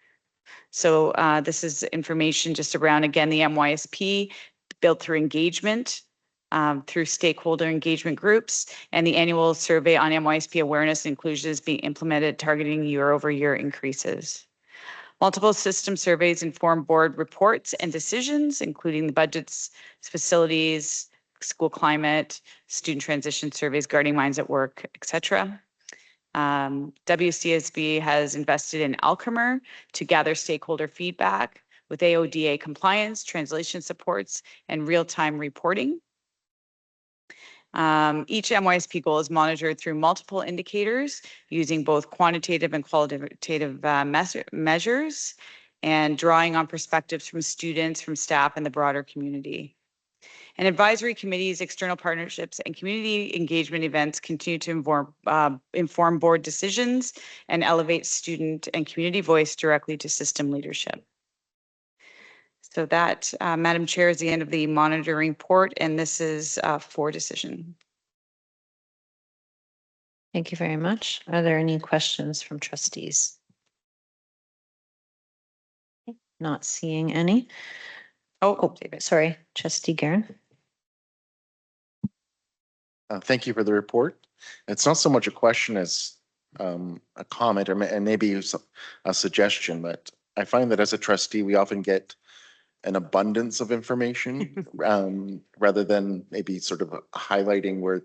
So this is information just around, again, the MYSP built through engagement, through stakeholder engagement groups, and the annual survey on MYSP awareness and inclusion is being implemented, targeting year-over-year increases. Multiple system surveys inform board reports and decisions, including the budgets, facilities, school climate, student transition surveys, guarding minds at work, et cetera. WCSB has invested in Alchemer to gather stakeholder feedback with AODA compliance, translation supports, and real-time reporting. Each MYSP goal is monitored through multiple indicators using both quantitative and qualitative measures and drawing on perspectives from students, from staff, and the broader community. And advisory committees, external partnerships, and community engagement events continue to inform board decisions and elevate student and community voice directly to system leadership. So that, Madam Chair, is the end of the monitoring report, and this is for decision. Thank you very much. Are there any questions from trustees? Not seeing any. Oh, sorry, trustee Guerin. Thank you for the report. It's not so much a question as a comment and maybe a suggestion, but I find that as a trustee, we often get an abundance of information rather than maybe sort of highlighting where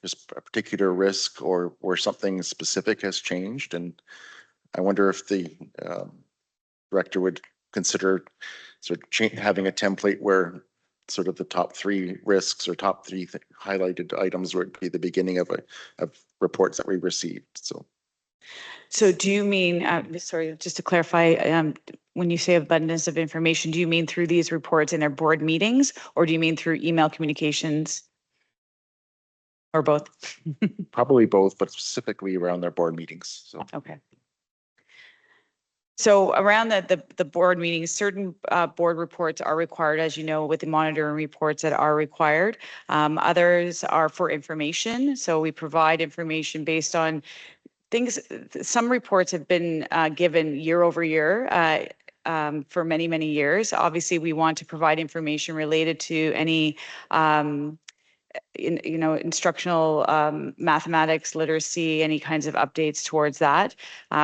there's a particular risk or where something specific has changed. And I wonder if the director would consider sort of having a template where sort of the top 3 risks or top 3 highlighted items would be the beginning of reports that we received. So do you mean, sorry, just to clarify, when you say abundance of information, do you mean through these reports in their board meetings, or do you mean through email communications? Or both? Probably both, but specifically around their board meetings. So Okay. So around the board meetings, certain board reports are required, as you know, with the monitoring reports that are required. Others are for information. So we provide information based on things. Some reports have been given year over year for many, many years. Obviously, we want to provide information related to any instructional mathematics, literacy, any kinds of updates towards that.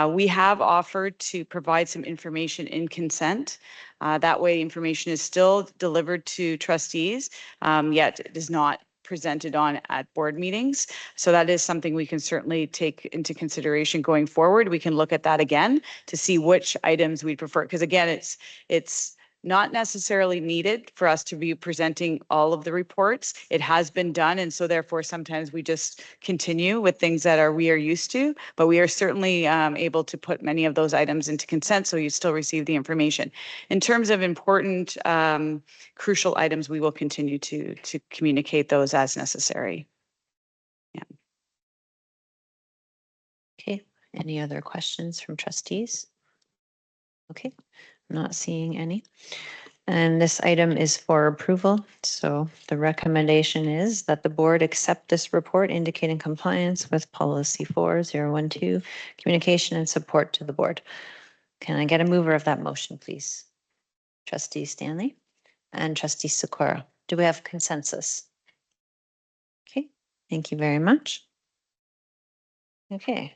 We have offered to provide some information in consent. That way information is still delivered to trustees, yet it is not presented on at board meetings. So that is something we can certainly take into consideration going forward. We can look at that again to see which items we prefer. Because again, it's not necessarily needed for us to be presenting all of the reports. It has been done, and so therefore sometimes we just continue with things that we are used to, but we are certainly able to put many of those items into consent, so you still receive the information. In terms of important, crucial items, we will continue to communicate those as necessary. Yeah. Okay, any other questions from trustees? Okay, I'm not seeing any. And this item is for approval. So the recommendation is that the board accept this report indicating compliance with policy 4012, communication and support to the board. Can I get a mover of that motion, please? Trustee Stanley and trustee Sikora. Do we have consensus? Okay, thank you very much. Okay,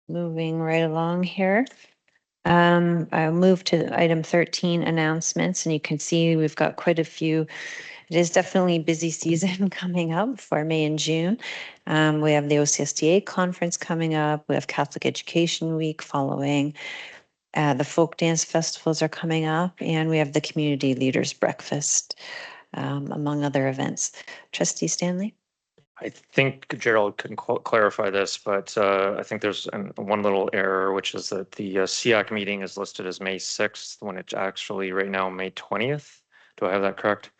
moving right along here. I'll move to item 13, announcements, and you can see we've got quite a few. It is definitely busy season coming up for May and June. We have the OCSDA conference coming up. We have Catholic Education Week following. The folk dance festivals are coming up, and we have the Community Leaders Breakfast, among other events. Trustee Stanley? I think Gerald can clarify this, but I think there's one little error, which is that the SEAC meeting is listed as May 6th when it's actually right now May 20th. Do I have that correct?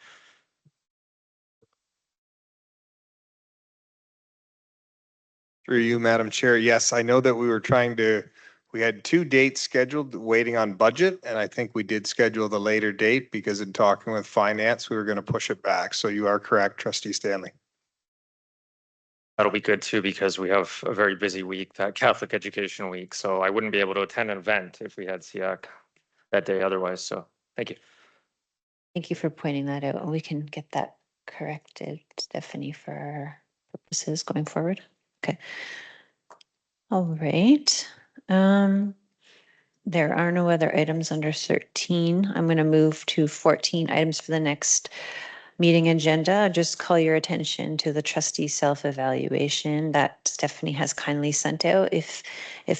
Through you, Madam Chair. Yes, I know that we were trying to We had 2 dates scheduled, waiting on budget, and I think we did schedule the later date because in talking with finance, we were going to push it back. So you are correct, trustee Stanley. That'll be good too, because we have a very busy week, that Catholic Education Week. So I wouldn't be able to attend an event if we had SIAC that day otherwise. So thank you. Thank you for pointing that out. We can get that corrected, Stephanie, for our purposes going forward. Okay. All right. There are no other items under 13. I'm going to move to 14 items for the next meeting agenda. I'll just call your attention to the trustee self-evaluation that Stephanie has kindly sent out. If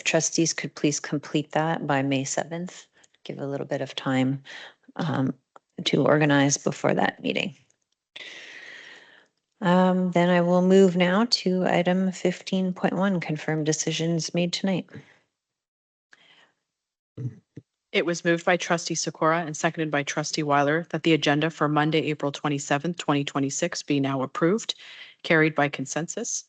trustees could please complete that by May 7th, give a little bit of time to organize before that meeting. Then I will move now to item 15.1, confirm decisions made tonight. It was moved by trustee Sikora and seconded by trustee Weiler that the agenda for Monday, April 27th, 2026 be now approved, carried by consensus.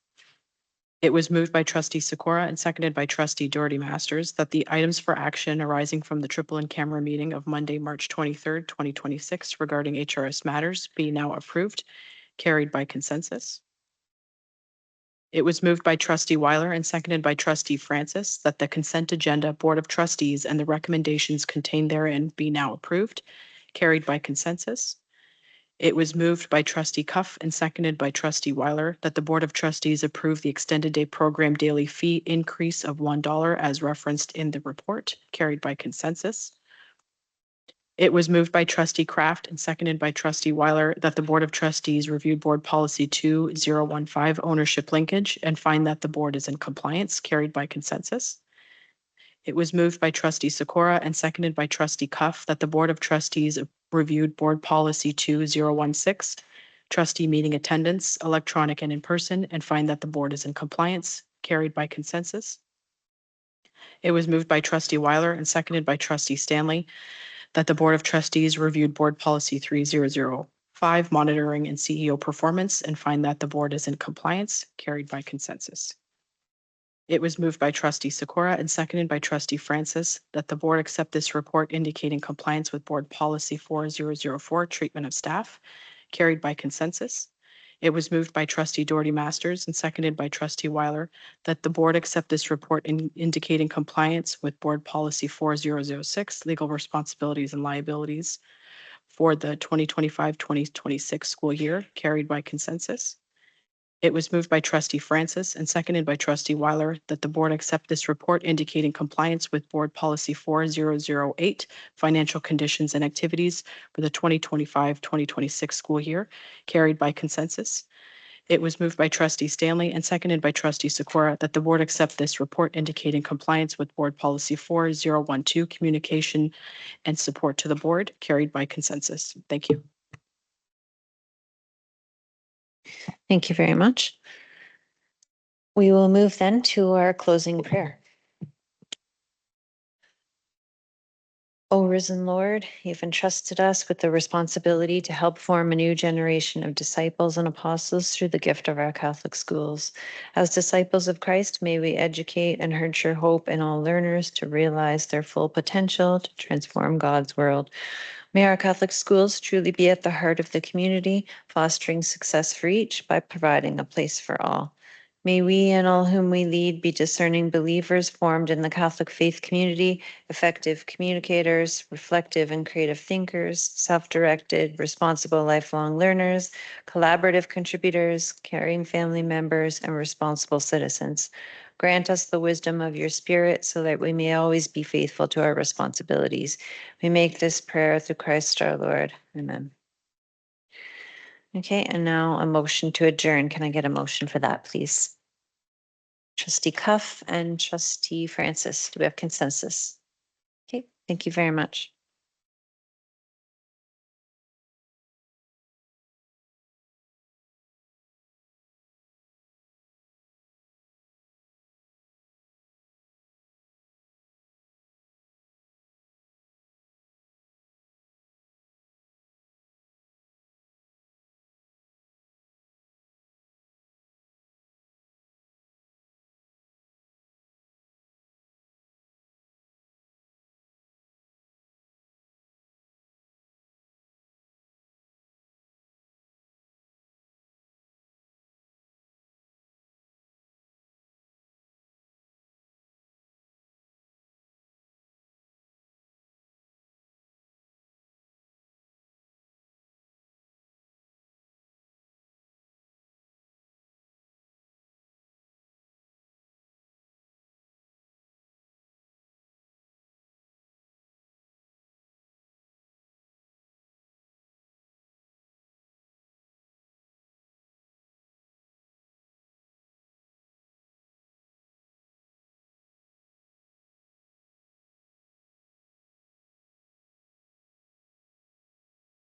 It was moved by trustee Sikora and seconded by trustee Doherty Masters that the items for action arising from the triple in-camera meeting of Monday, March 23rd, 2026 regarding HRS matters be now approved, carried by consensus. It was moved by trustee Weiler and seconded by trustee Francis that the consent agenda, Board of Trustees, and the recommendations contained therein be now approved, carried by consensus. It was moved by trustee Cuff and seconded by trustee Weiler that the Board of Trustees approve the extended day program daily fee increase of $1 as referenced in the report, carried by consensus. It was moved by trustee Kraft and seconded by trustee Weiler that the Board of Trustees reviewed board policy 2015 ownership linkage and find that the board is in compliance, carried by consensus. It was moved by trustee Sikora and seconded by trustee Cuff that the Board of Trustees reviewed board policy 2016, trustee meeting attendance, electronic and in person, and find that the board is in compliance, carried by consensus. It was moved by trustee Weiler and seconded by trustee Stanley that the Board of Trustees reviewed board policy 3005, monitoring and CEO performance, and find that the board is in compliance, carried by consensus. It was moved by trustee Sikora and seconded by trustee Francis that the board accept this report indicating compliance with board policy 4004, treatment of staff, carried by consensus. It was moved by trustee Doherty Masters and seconded by trustee Weiler that the board accept this report indicating compliance with board policy 4006, legal responsibilities and liabilities for the 2025-2026 school year, carried by consensus. It was moved by trustee Francis and seconded by trustee Weiler that the board accept this report indicating compliance with board policy 4008, financial conditions and activities for the 2025-2026 school year, carried by consensus. It was moved by trustee Stanley and seconded by trustee Sikora that the board accept this report indicating compliance with board policy 4012, communication and support to the board, carried by consensus. Thank you. Thank you very much. We will move then to our closing prayer. O risen Lord, you've entrusted us with the responsibility to help form a new generation of disciples and apostles through the gift of our Catholic schools. As disciples of Christ, may we educate and nurture hope in all learners to realize their full potential to transform God's world. May our Catholic schools truly be at the heart of the community, fostering success for each by providing a place for all. May we and all whom we lead be discerning believers formed in the Catholic faith community, effective communicators, reflective and creative thinkers, self-directed, responsible lifelong learners, collaborative contributors, caring family members, and responsible citizens. Grant us the wisdom of your Spirit so that we may always be faithful to our responsibilities. We make this prayer through Christ our Lord. Amen. Okay, and now a motion to adjourn. Can I get a motion for that, please? Trustee Cuff and trustee Francis, do we have consensus? Okay, thank you very much.